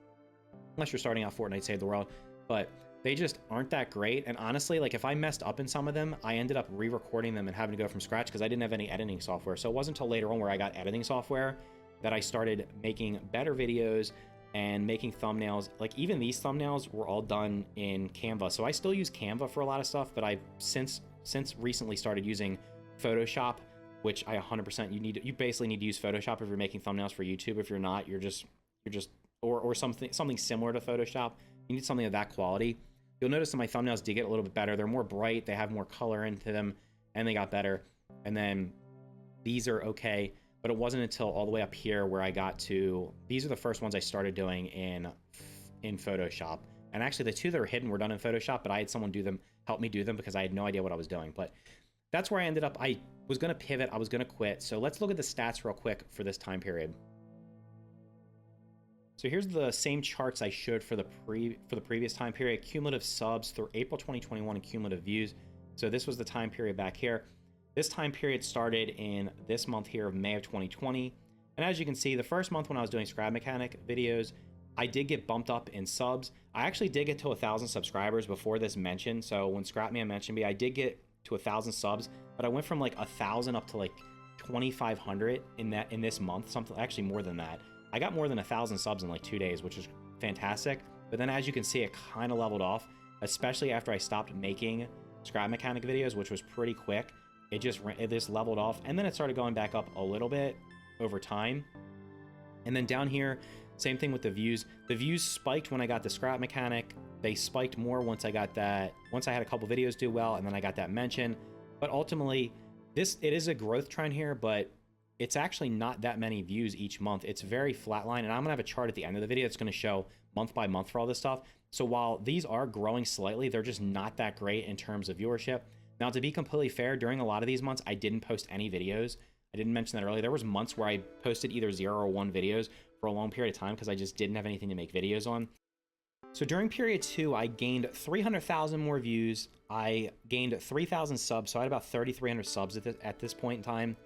A: unless you're starting out Fortnite Save the World, but they just aren't that great. And honestly, like if I messed up in some of them, I ended up re-recording them and having to go from scratch because I didn't have any editing software. So it wasn't until later on where I got editing software that I started making better videos and making thumbnails. Like even these thumbnails were all done in Canva. So I still use Canva for a lot of stuff, but I've since recently started using Photoshop, which I 100% you basically need to use Photoshop if you're making thumbnails for YouTube. If you're not, you're just or something similar to Photoshop. You need something of that quality. You'll notice that my thumbnails did get a little bit better. They're more bright, they have more color into them, and they got better. And then these are okay, but it wasn't until all the way up here where I got to, these are the first ones I started doing in Photoshop. And actually the 2 that are hidden were done in Photoshop, but I had someone help me do them because I had no idea what I was doing. But that's where I ended up. I was going to pivot, I was going to quit. So let's look at the stats real quick for this time period. So here's the same charts I showed for the previous time period: cumulative subs through April 2021 and cumulative views. So this was the time period back here. This time period started in this month here of May of 2020. And as you can see, the first month when I was doing Scrap Mechanic videos, I did get bumped up in subs. I actually did get to 1,000 subscribers before this mention. So when Scrapman mentioned me, I did get to 1,000 subs, but I went from like 1,000 up to like 2,500 in this month, something actually more than that. I got more than 1,000 subs in like 2 days, which is fantastic. But then as you can see, it kind of leveled off, especially after I stopped making Scrap Mechanic videos, which was pretty quick. It just leveled off, and then it started going back up a little bit over time. And then down here, same thing with the views. The views spiked when I got the Scrap Mechanic. They spiked more once I had a couple videos do well, and then I got that mention. But ultimately, it is a growth trend here, but it's actually not that many views each month. It's very flatline, and I'm gonna have a chart at the end of the video that's gonna show month by month for all this stuff. So while these are growing slightly, they're just not that great in terms of viewership. Now, to be completely fair, during a lot of these months, I didn't post any videos. I didn't mention that earlier. There was months where I posted either 0 or 1 videos for a long period of time because I just didn't have anything to make videos on. So during period 2, I gained 300,000 more views. I gained 3,000 subs, so I had about 3,300 subs at this point in time.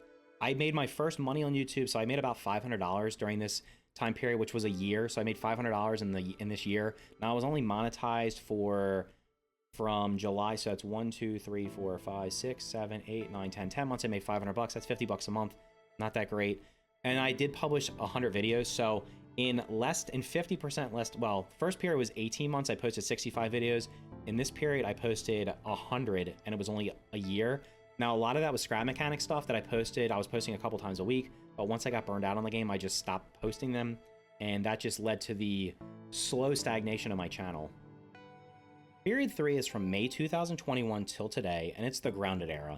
A: I made my first money on YouTube, so I made about $500 during this time period, which was a year. So I made $500 in this year. Now I was only monetized from July, so that's 1, 2, 3, 4, 5, 6, 7, 8, 9, 10 months. I made $500. That's $50 a month. Not that great. And I did publish 100 videos. So In less than 50% less, well, first period was 18 months, I posted 65 videos. In this period, I posted 100, and it was only a year. Now, a lot of that was scrap mechanic stuff that I was posting a couple times a week, but once I got burned out on the game, I just stopped posting them, and that just led to the slow stagnation of my channel. Period 3 is from May 2021 till today, and it's the Grounded era.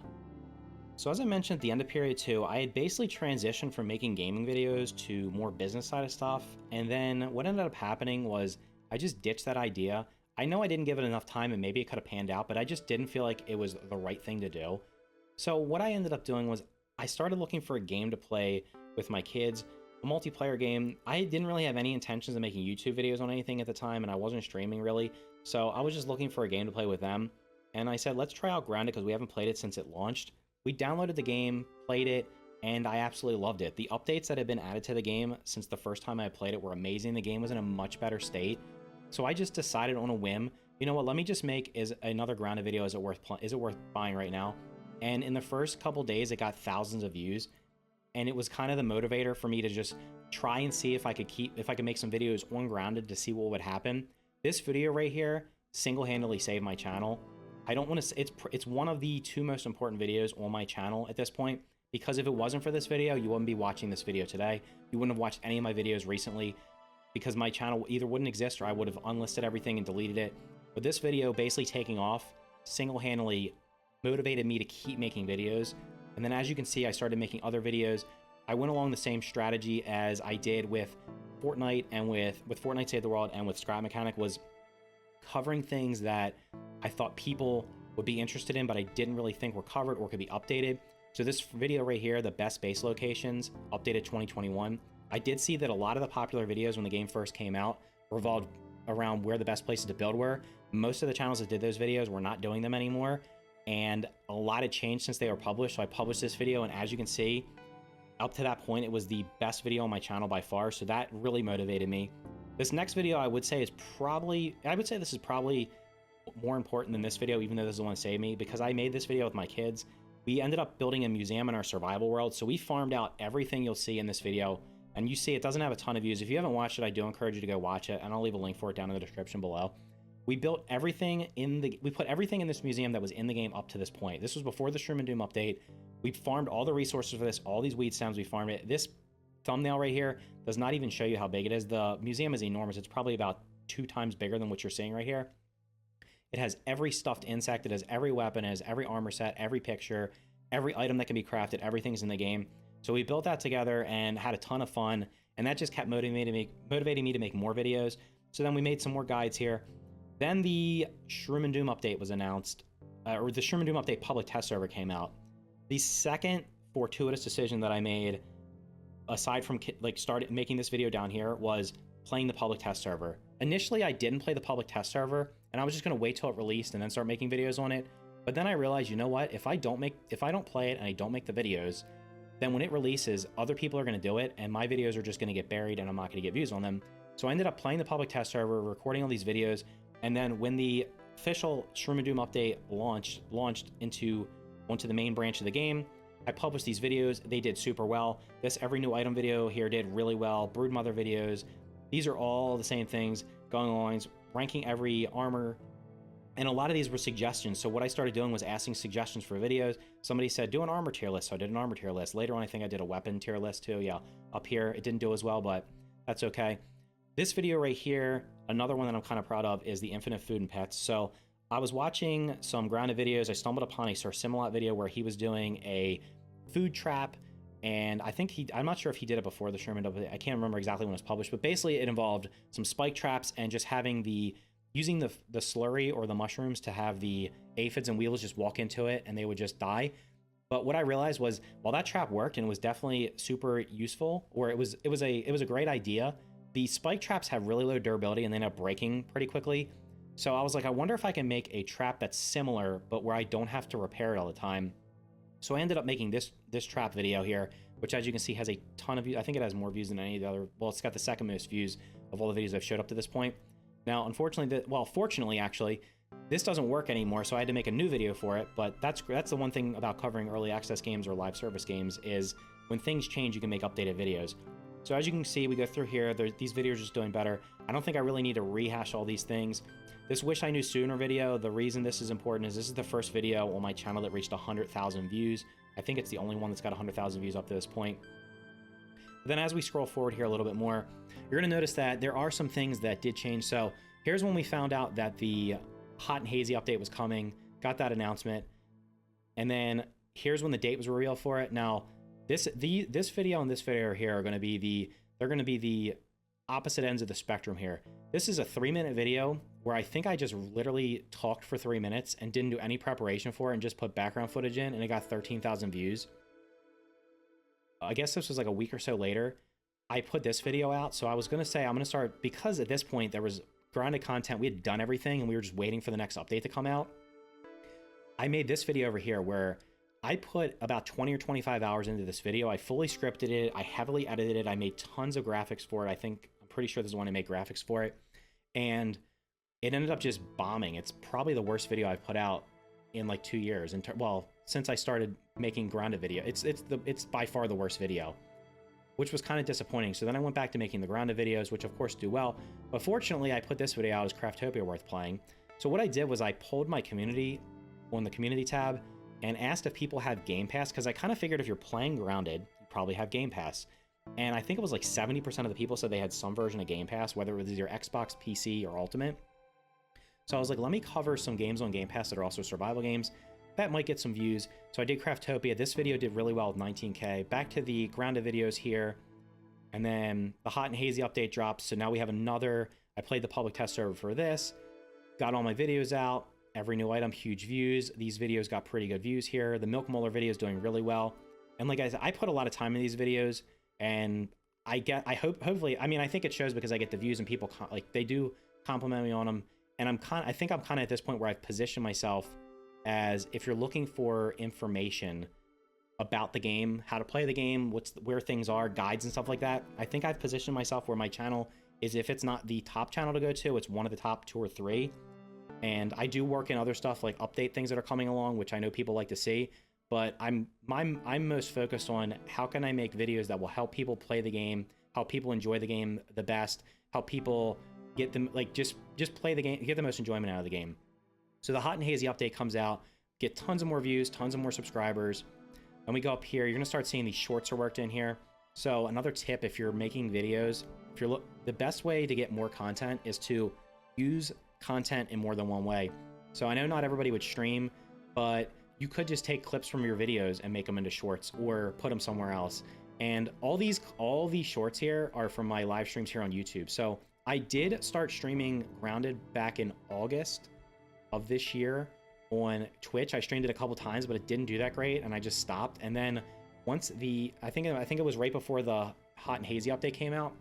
A: So as I mentioned at the end of period 2, I had basically transitioned from making gaming videos to more business side of stuff, and then what ended up happening was I just ditched that idea. I know I didn't give it enough time and maybe it could have panned out, but I just didn't feel like it was the right thing to do. So what I ended up doing was I started looking for a game to play with my kids, a multiplayer game. I didn't really have any intentions of making YouTube videos on anything at the time, and I wasn't streaming really, so I was just looking for a game to play with them. And I said, let's try out Grounded because we haven't played it since it launched. We downloaded the game, played it, and I absolutely loved it. The updates that had been added to the game since the first time I played it were amazing. The game was in a much better state. So I just decided on a whim, you know what, let me just make another Grounded video. Is it worth buying right now? And in the first couple days, it got thousands of views. And it was kind of the motivator for me to just try and see if I could make some videos on Grounded to see what would happen. This video right here single-handedly saved my channel. I don't want to, it's one of the 2 most important videos on my channel at this point, because if it wasn't for this video, you wouldn't be watching this video today. You wouldn't have watched any of my videos recently, because my channel either wouldn't exist or I would have unlisted everything and deleted it. But this video basically taking off single-handedly motivated me to keep making videos. And then as you can see, I started making other videos. I went along the same strategy as I did with Fortnite and with Fortnite Save the World and with Scrap Mechanic, was covering things that I thought people would be interested in, but I didn't really think were covered or could be updated. So this video right here, the best base locations, updated 2021. I did see that a lot of the popular videos when the game first came out revolved around where the best places to build were. Most of the channels that did those videos were not doing them anymore, and a lot had changed since they were published. So I published this video, and as you can see, up to that point, it was the best video on my channel by far. So that really motivated me. This next video, I would say this is probably more important than this video, even though this is the one that saved me, because I made this video with my kids. We ended up building a museum in our survival world. So we farmed out everything you'll see in this video, and you see it doesn't have a ton of views. If you haven't watched it, I do encourage you to go watch it, and I'll leave a link for it down in the description below. We built everything we put everything in this museum that was in the game up to this point. This was before the Shroom and Doom update. We farmed all the resources for this, all these weed stems, we farmed it. This thumbnail right here does not even show you how big it is. The museum is enormous. It's probably about 2 times bigger than what you're seeing right here. It has every stuffed insect, it has every weapon, it has every armor set, every picture, every item that can be crafted, everything's in the game. So we built that together and had a ton of fun, and that just kept motivating me to make more videos. So then we made some more guides here. Then the Shroom and Doom update was announced, or the Shroom and Doom update public test server came out. The second fortuitous decision that I made, aside from started making this video down here, was playing the public test server. Initially, I didn't play the public test server, and I was just going to wait till it released and then start making videos on it. But then I realized, you know what? If I don't play it and I don't make the videos, then when it releases, other people are going to do it, and my videos are just going to get buried, and I'm not going to get views on them. So I ended up playing the public test server, recording all these videos, and then when the official Shroom and Doom update launched onto the main branch of the game, I published these videos. They did super well. This every new item video here did really well. Broodmother videos. These are all the same things going on, ranking every armor. And a lot of these were suggestions. So what I started doing was asking suggestions for videos. Somebody said, do an armor tier list. So I did an armor tier list. Later on, I think I did a weapon tier list too. Yeah, up here, it didn't do as well, but that's okay. This video right here, another one that I'm kind of proud of, is the Infinite Food and Pets. So I was watching some Grounded videos. I stumbled upon a Sir Sim-Alot video where he was doing a food trap, and I think I'm not sure if he did it before the Sherman update. I can't remember exactly when it was published, but basically it involved some spike traps and just using the slurry or the mushrooms to have the aphids and weevils just walk into it and they would just die. But what I realized was, while that trap worked and was definitely super useful, or it was a great idea, the spike traps have really low durability and they end up breaking pretty quickly. So I was like, I wonder if I can make a trap that's similar, but where I don't have to repair it all the time. So I ended up making this trap video here, which, as you can see, has a ton of views. I think it has more views than any of the other. Well, it's got the second most views of all the videos I've showed up to this point. Now, unfortunately, fortunately, actually, this doesn't work anymore, so I had to make a new video for it. But that's the one thing about covering early access games or live service games, is when things change, you can make updated videos. So as you can see, we go through here, these videos are just doing better. I don't think I really need to rehash all these things. This Wish I Knew Sooner video, the reason this is important is this is the first video on my channel that reached 100,000 views. I think it's the only one that's got 100,000 views up to this point. But then as we scroll forward here a little bit more, you're going to notice that there are some things that did change. So here's when we found out that the Hot and Hazy update was coming, got that announcement, and then here's when the date was revealed for it. Now, this video and this video here are going to be the opposite ends of the spectrum here. This is a 3-minute video where I think I just literally talked for 3 minutes and didn't do any preparation for it and just put background footage in, and it got 13,000 views. I guess this was like a week or so later. I put this video out, so I was going to say I'm going to start, because at this point there was grounded content, we had done everything and we were just waiting for the next update to come out. I made this video over here where I put about 20 or 25 hours into this video. I fully scripted it, I heavily edited it, I made tons of graphics for it. I'm pretty sure this is when I made graphics for it, and it ended up just bombing. It's probably the worst video I've put out in like 2 years. Well, since I started making grounded video, it's by far the worst video, which was kind of disappointing. So then I went back to making the grounded videos, which of course do well. But fortunately, I put this video out as Craftopia Worth Playing. So what I did was I polled my community on the community tab and asked if people have Game Pass, because I kind of figured if you're playing grounded, you probably have Game Pass. And I think it was like 70% of the people said they had some version of Game Pass, whether it was either Xbox, PC, or Ultimate. So I was like, let me cover some games on Game Pass that are also survival games. That might get some views. So I did Craftopia. This video did really well with 19K. Back to the grounded videos here. And then the Hot and Hazy update drops. So now we have another, I played the public test server for this. Got all my videos out. Every new item, huge views. These videos got pretty good views here. The Milk Molar video is doing really well. And like I said, I put a lot of time in these videos, and I hopefully, I mean, I think it shows because I get the views and people like they do compliment me on them. And I think I'm kind of at this point where I've positioned myself as, if you're looking for information about the game, how to play the game, where things are, guides and stuff like that, I think I've positioned myself where my channel is, if it's not the top channel to go to, it's one of the top 2 or 3. And I do work in other stuff like update things that are coming along, which I know people like to see, but I'm most focused on how can I make videos that will help people play the game, help people enjoy the game the best, help people get them, like, just play the game, get the most enjoyment out of the game. So the Hot and Hazy update comes out, get tons of more views, tons of more subscribers. And we go up here, you're gonna start seeing these shorts are worked in here. So another tip, if you're making videos, the best way to get more content is to use content in more than one way. So I know not everybody would stream, but you could just take clips from your videos and make them into shorts or put them somewhere else. And all these shorts here are from my live streams here on YouTube. So I did start streaming Grounded back in August of this year on Twitch. I streamed it a couple times, but it didn't do that great, and I just stopped. And then once I think it was right before the Hot and Hazy update came out,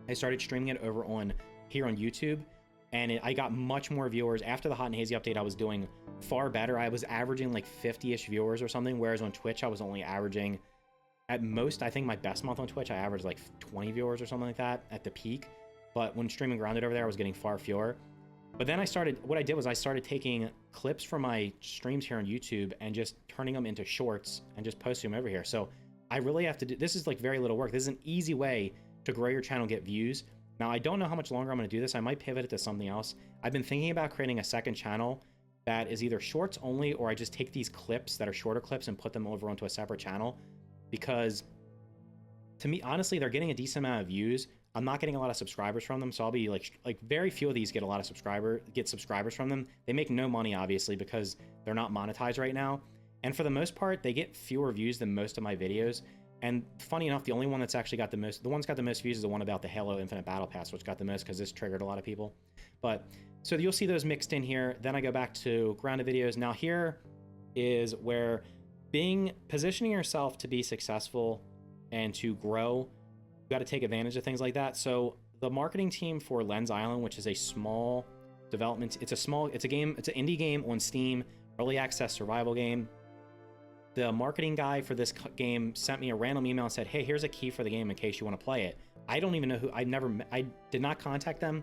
A: I started streaming it over here on YouTube, and I got much more viewers. After the Hot and Hazy update, I was doing far better. I was averaging like 50-ish viewers or something, whereas on Twitch, I was only averaging, at most, I think my best month on Twitch, I averaged like 20 viewers or something like that at the peak. But when streaming Grounded over there, I was getting far fewer. But then what I did was I started taking clips from my streams here on YouTube and just turning them into shorts and just posting them over here. So I really have to do, this is like very little work. This is an easy way to grow your channel and get views. Now, I don't know how much longer I'm going to do this. I might pivot it to something else. I've been thinking about creating a second channel that is either shorts only, or I just take these clips that are shorter clips and put them over onto a separate channel, because to me, honestly, they're getting a decent amount of views. I'm not getting a lot of subscribers from them, so I'll be like very few of these get a lot of subscribers from them. They make no money, obviously, because they're not monetized right now. And for the most part, they get fewer views than most of my videos. And funny enough, the only one that's actually got the most views is the one about the Halo Infinite Battle Pass, which got the most because this triggered a lot of people. But so you'll see those mixed in here. Then I go back to grounded videos. Now here is where positioning yourself to be successful and to grow, got to take advantage of things like that. So the marketing team for Lens Island, which is a small development, it's an indie game on Steam, early access survival game. The marketing guy for this game sent me a random email and said, hey, here's a key for the game in case you want to play it. I don't even know who, I did not contact them.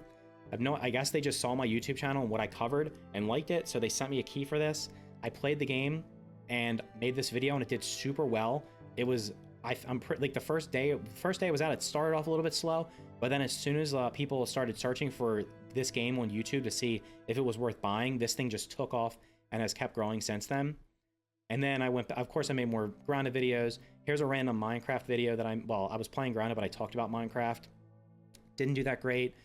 A: I guess they just saw my YouTube channel and what I covered and liked it, so they sent me a key for this. I played the game and made this video, and it did super well. It was like the first day it was out, it started off a little bit slow, but then as soon as people started searching for this game on YouTube to see if it was worth buying, this thing just took off and has kept growing since then. And then of course I made more Grounded videos. Here's a random Minecraft video that I was playing Grounded, but I talked about Minecraft. Didn't do that great.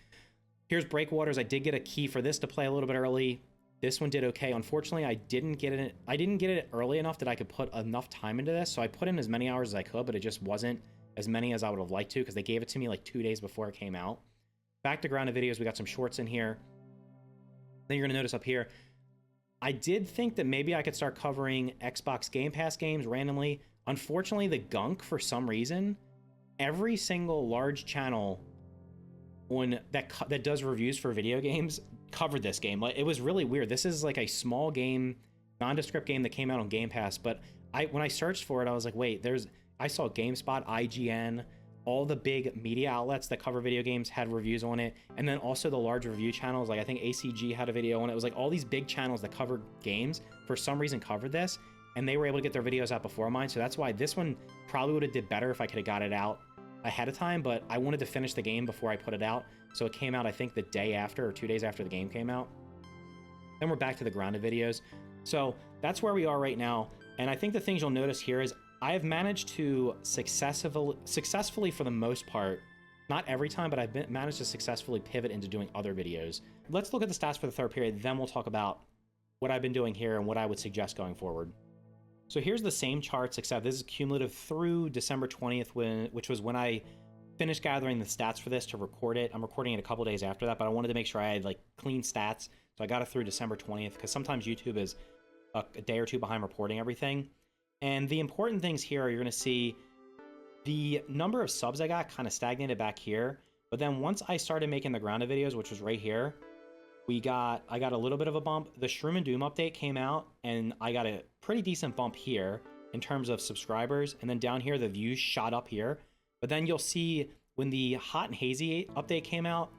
A: Here's Breakwaters. I did get a key for this to play a little bit early. This one did okay. Unfortunately, I didn't get it early enough that I could put enough time into this. So I put in as many hours as I could, but it just wasn't as many as I would have liked to because they gave it to me like 2 days before it came out. Back to Grounded videos. We got some shorts in here. Then you're going to notice up here, I did think that maybe I could start covering Xbox Game Pass games randomly. Unfortunately, the gunk, for some reason, every single large channel that does reviews for video games covered this game. Like, it was really weird. This is like a small game, nondescript game that came out on Game Pass, but when I searched for it, I was like, wait, I saw GameSpot, IGN, all the big media outlets that cover video games had reviews on it, and then also the large review channels, like I think ACG had a video on it. It was like all these big channels that covered games for some reason covered this, and they were able to get their videos out before mine. So that's why this one probably would have did better if I could have got it out ahead of time, but I wanted to finish the game before I put it out. So it came out, I think, the day after or 2 days after the game came out. Then we're back to the Grounded videos. So that's where we are right now. And I think the things you'll notice here is I have managed to successfully for the most part, not every time, but I've managed to successfully pivot into doing other videos. Let's look at the stats for the third period, then we'll talk about what I've been doing here and what I would suggest going forward. So here's the same charts, except this is cumulative through December 20th, which was when I finished gathering the stats for this to record it. I'm recording it a couple days after that, but I wanted to make sure I had like clean stats. So I got it through December 20th, because sometimes YouTube is a day or two behind reporting everything. And the important things here are you're going to see the number of subs I got kind of stagnated back here. But then once I started making the Grounded videos, which was right here, I got a little bit of a bump. The Shroom and Doom update came out, and I got a pretty decent bump here in terms of subscribers. And then down here, the views shot up here. But then you'll see when the Hot and Hazy update came out,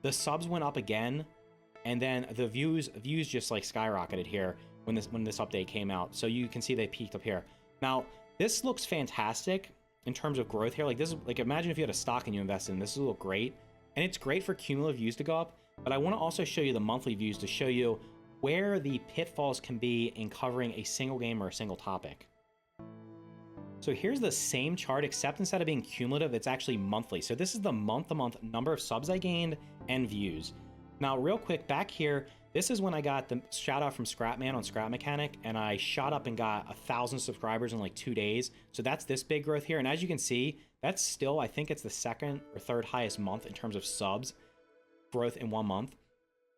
A: the subs went up again. And then the views just like skyrocketed here when this update came out. So you can see they peaked up here. Now, this looks fantastic in terms of growth here. Like this is like, imagine if you had a stock and you invested in this, will look great. And it's great for cumulative views to go up. But I want to also show you the monthly views to show you where the pitfalls can be in covering a single game or a single topic. So here's the same chart, except instead of being cumulative, it's actually monthly. So this is the month-to-month number of subs I gained and views. Now, real quick, back here, this is when I got the shout out from Scrapman on Scrap Mechanic, and I shot up and got 1,000 subscribers in like 2 days. So that's this big growth here. And as you can see, that's still, I think it's the second or third highest month in terms of subs growth in 1 month.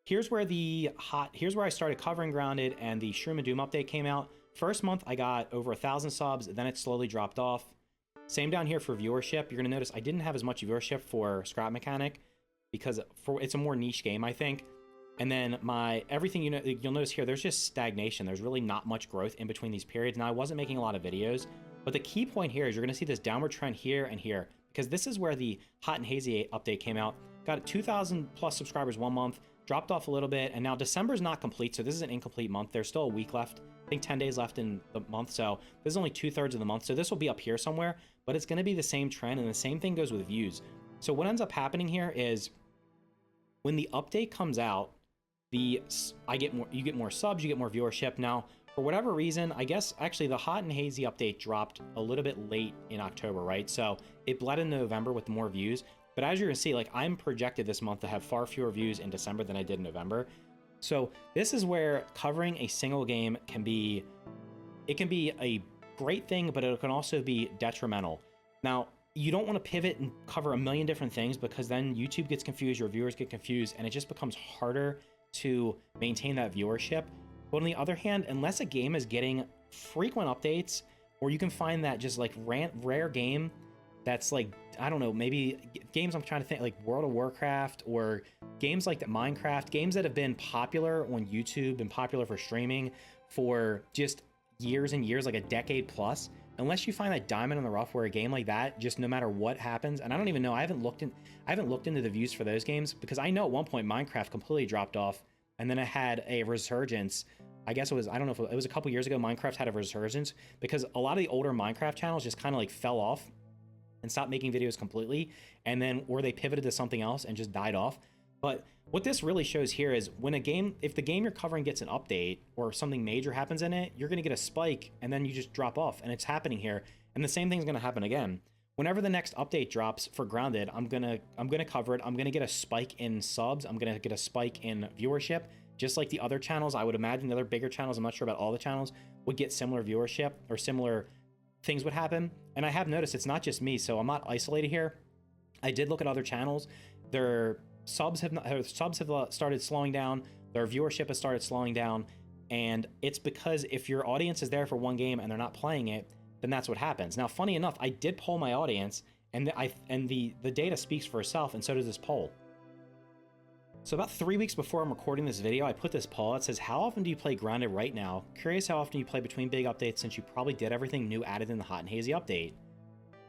A: Here's where I started covering Grounded and the Shroom and Doom update came out. First month, I got over 1,000 subs, then it slowly dropped off. Same down here for viewership. You're gonna notice I didn't have as much viewership for Scrap Mechanic because it's a more niche game, I think. And then everything, you'll notice here, there's just stagnation. There's really not much growth in between these periods. Now, I wasn't making a lot of videos, but the key point here is you're gonna see this downward trend here and here, because this is where the Hot and Hazy update came out. Got 2,000 plus subscribers 1 month, dropped off a little bit, and now December's not complete, so this is an incomplete month. There's still a week left, I think 10 days left in the month, so this is only 2/3 of the month, so this will be up here somewhere, but it's gonna be the same trend, and the same thing goes with views. So what ends up happening here is when the update comes out, you get more subs, you get more viewership. Now, for whatever reason, I guess actually the Hot and Hazy update dropped a little bit late in October, right? So it bled into November with more views. But as you're gonna see, like I'm projected this month to have far fewer views in December than I did in November. So this is where covering a single game can be a great thing, but it can also be detrimental. Now, you don't want to pivot and cover a million different things because then YouTube gets confused, your viewers get confused, and it just becomes harder to maintain that viewership. But on the other hand, unless a game is getting frequent updates, or you can find that just like rare game that's like, I don't know, maybe games I'm trying to think like World of Warcraft or games like that, Minecraft, games that have been popular on YouTube and popular for streaming for just years and years, like a decade plus, unless you find that diamond in the rough where a game like that, just no matter what happens, and I don't even know, I haven't looked into the views for those games because I know at one point Minecraft completely dropped off and then it had a resurgence I guess it was, I don't know if it was a couple years ago, Minecraft had a resurgence because a lot of the older Minecraft channels just kind of like fell off and stopped making videos completely, and then or they pivoted to something else and just died off. But what this really shows here is when a game, if the game you're covering gets an update or something major happens in it, you're going to get a spike and then you just drop off, and it's happening here. And the same thing's going to happen again. Whenever the next update drops for Grounded, I'm gonna cover it. I'm gonna get a spike in subs. I'm gonna get a spike in viewership, just like the other channels. I would imagine the other bigger channels, I'm not sure about all the channels, would get similar viewership or similar things would happen. And I have noticed it's not just me, so I'm not isolated here. I did look at other channels. Their subs have started slowing down. Their viewership has started slowing down, and it's because if your audience is there for one game and they're not playing it, then that's what happens. Now, funny enough, I did poll my audience, and the data speaks for itself, and so does this poll. So about 3 weeks before I'm recording this video, I put this poll. It says, how often do you play Grounded right now? Curious how often you play between big updates, since you probably did everything new added in the Hot and Hazy update.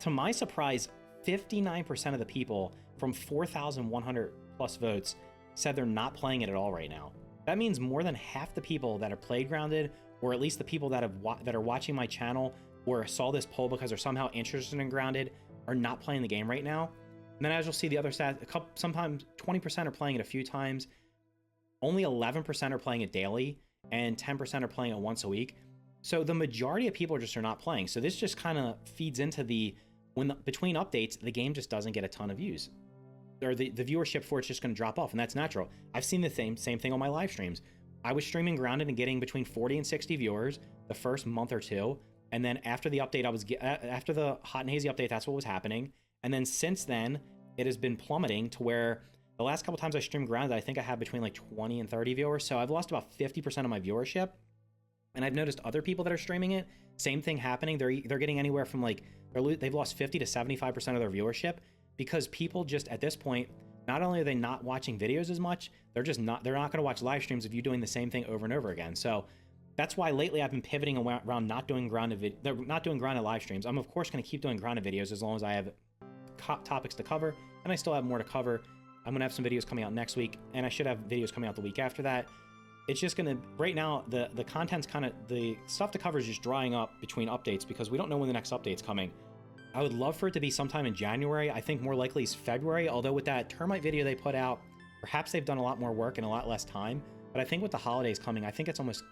A: To my surprise, 59% of the people from 4,100 plus votes said they're not playing it at all right now. That means more than half the people that have played Grounded, or at least the people that are watching my channel or saw this poll because they're somehow interested in Grounded, are not playing the game right now. And then as you'll see the other stats, sometimes 20% are playing it a few times, only 11% are playing it daily, and 10% are playing it once a week. So the majority of people are not playing. So this just kind of feeds into between updates, the game just doesn't get a ton of views. Or the viewership for it's just going to drop off, and that's natural. I've seen the same thing on my live streams. I was streaming Grounded and getting between 40 and 60 viewers the first month or two. And then after the update, after the Hot and Hazy update, that's what was happening. And then since then, it has been plummeting to where the last couple times I streamed Grounded, I think I had between like 20 and 30 viewers. So I've lost about 50% of my viewership. And I've noticed other people that are streaming it, same thing happening. They're getting anywhere from like, they've lost 50 to 75% of their viewership, because people just at this point, not only are they not watching videos as much, they're not going to watch live streams of you doing the same thing over and over again. So that's why lately I've been pivoting around not doing grounded live streams. I'm of course going to keep doing grounded videos as long as I have topics to cover, and I still have more to cover. I'm going to have some videos coming out next week, and I should have videos coming out the week after that. It's just going to, right now, the content's kind of, the stuff to cover is just drying up between updates because we don't know when the next update's coming. I would love for it to be sometime in January. I think more likely is February, although with that termite video they put out, perhaps they've done a lot more work in a lot less time. But I think with the holidays coming, I think it's almost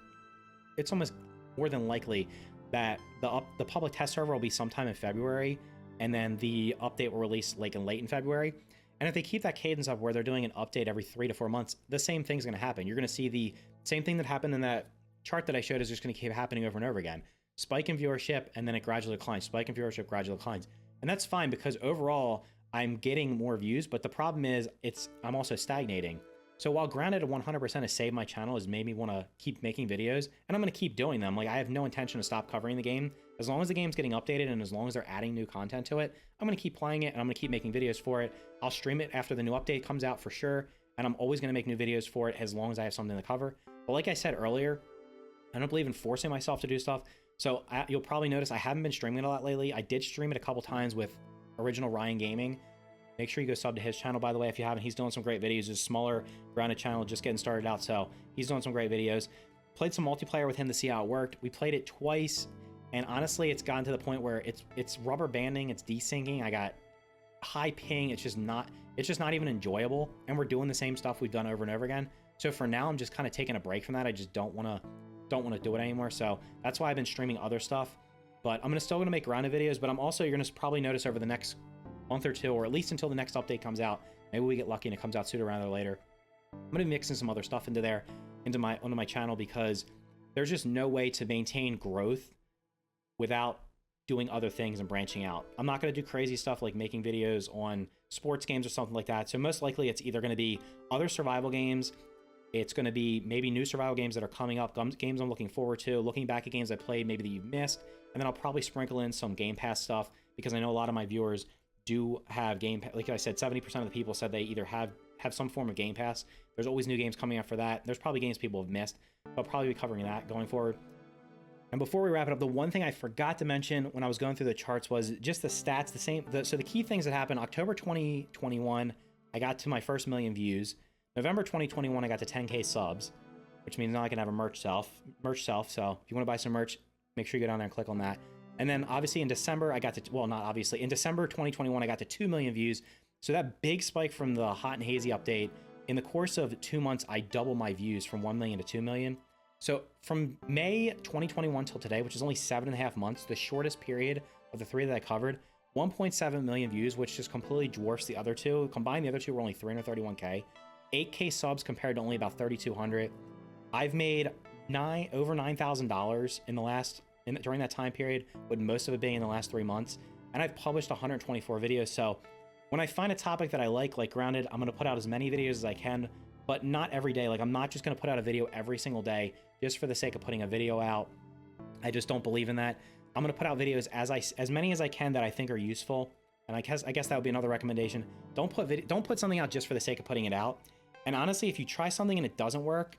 A: more than likely that the public test server will be sometime in February, and then the update will release like late in February. And if they keep that cadence up where they're doing an update every 3 to 4 months, the same thing's going to happen. You're going to see the same thing that happened in that chart that I showed is just going to keep happening over and over again. Spike in viewership, and then it gradually declines. Spike in viewership, gradually declines. And that's fine because overall, I'm getting more views, but the problem is I'm also stagnating. So while Grounded 100% has saved my channel, has made me want to keep making videos, and I'm going to keep doing them. Like, I have no intention to stop covering the game. As long as the game's getting updated and as long as they're adding new content to it, I'm going to keep playing it and I'm going to keep making videos for it. I'll stream it after the new update comes out for sure, and I'm always going to make new videos for it as long as I have something to cover. But like I said earlier, I don't believe in forcing myself to do stuff. So you'll probably notice I haven't been streaming it a lot lately. I did stream it a couple times with Original Ryan Gaming. Make sure you go sub to his channel, by the way, if you haven't. He's doing some great videos. It's a smaller Grounded channel, just getting started out, so he's doing some great videos. Played some multiplayer with him to see how it worked. We played it twice, and honestly, it's gotten to the point where it's rubber banding, it's desyncing. I got high ping. It's just not even enjoyable, and we're doing the same stuff we've done over and over again. So for now, I'm just kind of taking a break from that. I just don't want to do it anymore. So that's why I've been streaming other stuff. But I'm still gonna make Grounded videos. But I'm also, you're gonna probably notice over the next month or two, or at least until the next update comes out. Maybe we get lucky and it comes out sooner rather than later. I'm gonna be mixing some other stuff into my channel, because there's just no way to maintain growth without doing other things and branching out. I'm not gonna do crazy stuff like making videos on sports games or something like that. So most likely it's either gonna be other survival games. It's going to be maybe new survival games that are coming up, games I'm looking forward to, looking back at games I played maybe that you've missed, and then I'll probably sprinkle in some Game Pass stuff, because I know a lot of my viewers do have Game Pass. Like I said, 70% of the people said they either have some form of Game Pass. There's always new games coming out for that. There's probably games people have missed. I'll probably be covering that going forward. And before we wrap it up, the one thing I forgot to mention when I was going through the charts was just the stats. So the key things that happened: October 2021, I got to my first 1 million views. November 2021, I got to 10K subs, which means now I can have a merch shelf. So if you want to buy some merch, make sure you go down there and click on that. And then obviously in December, I got to, well, not obviously, in December 2021, I got to 2 million views. So that big spike from the Hot and Hazy update, in the course of 2 months, I doubled my views from 1 million to 2 million. So from May 2021 till today, which is only 7.5 months, the shortest period of the 3 that I covered, 1.7 million views, which just completely dwarfs the other 2. Combined, the other 2 were only 331K. 8K subs compared to only about 3,200. I've made over $9,000 in the last, during that time period, with most of it being in the last 3 months. And I've published 124 videos. So when I find a topic that I like Grounded, I'm going to put out as many videos as I can, but not every day. Like, I'm not just going to put out a video every single day just for the sake of putting a video out. I just don't believe in that. I'm going to put out videos as many as I can that I think are useful. And I guess that would be another recommendation. Don't put something out just for the sake of putting it out. And honestly, if you try something and it doesn't work,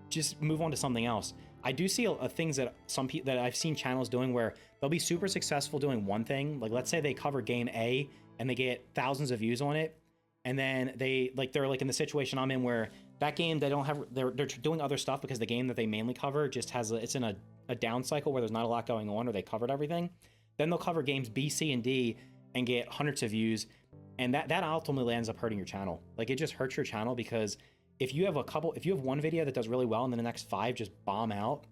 A: just move on to something else. I do see things that that I've seen channels doing where they'll be super successful doing one thing. Like, let's say they cover game A and they get thousands of views on it, and then they're like in the situation I'm in where that game they're doing other stuff because the game that they mainly cover just has it's in a down cycle where there's not a lot going on, or they covered everything. Then they'll cover games B, C, and D and get hundreds of views, and that ultimately ends up hurting your channel. Like, it just hurts your channel, because if you have one video that does really well and then the next 5 just bomb out,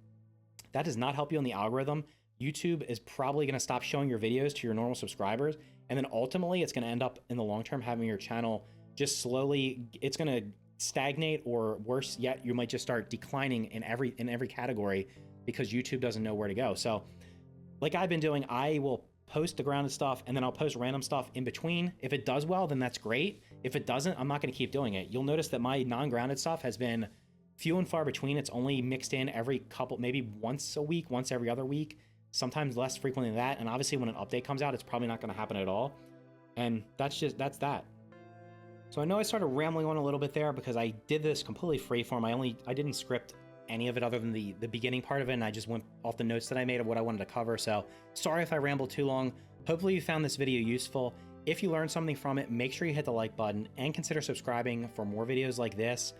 A: that does not help you on the algorithm. YouTube is probably going to stop showing your videos to your normal subscribers, and then ultimately it's going to end up in the long term having your channel just slowly, it's going to stagnate, or worse yet, you might just start declining in every category because YouTube doesn't know where to go. So like I've been doing, I will post the grounded stuff and then I'll post random stuff in between. If it does well, then that's great. If it doesn't, I'm not going to keep doing it. You'll notice that my non-grounded stuff has been few and far between. It's only mixed in every couple, maybe once a week, once every other week, sometimes less frequently than that. And obviously when an update comes out, it's probably not going to happen at all. And that's that. So I know I started rambling on a little bit there because I did this completely freeform. I didn't script any of it other than the beginning part of it, and I just went off the notes that I made of what I wanted to cover. So sorry if I rambled too long. Hopefully you found this video useful. If you learned something from it, make sure you hit the like button and consider subscribing for more videos like this.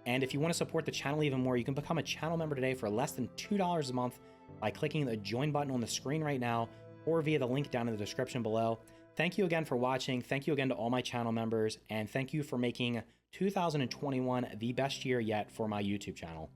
A: And if you want to support the channel even more, you can become a channel member today for less than $2 a month by clicking the join button on the screen right now, or via the link down in the description below. Thank you again for watching. Thank you again to all my channel members, and thank you for making 2021 the best year yet for my YouTube channel.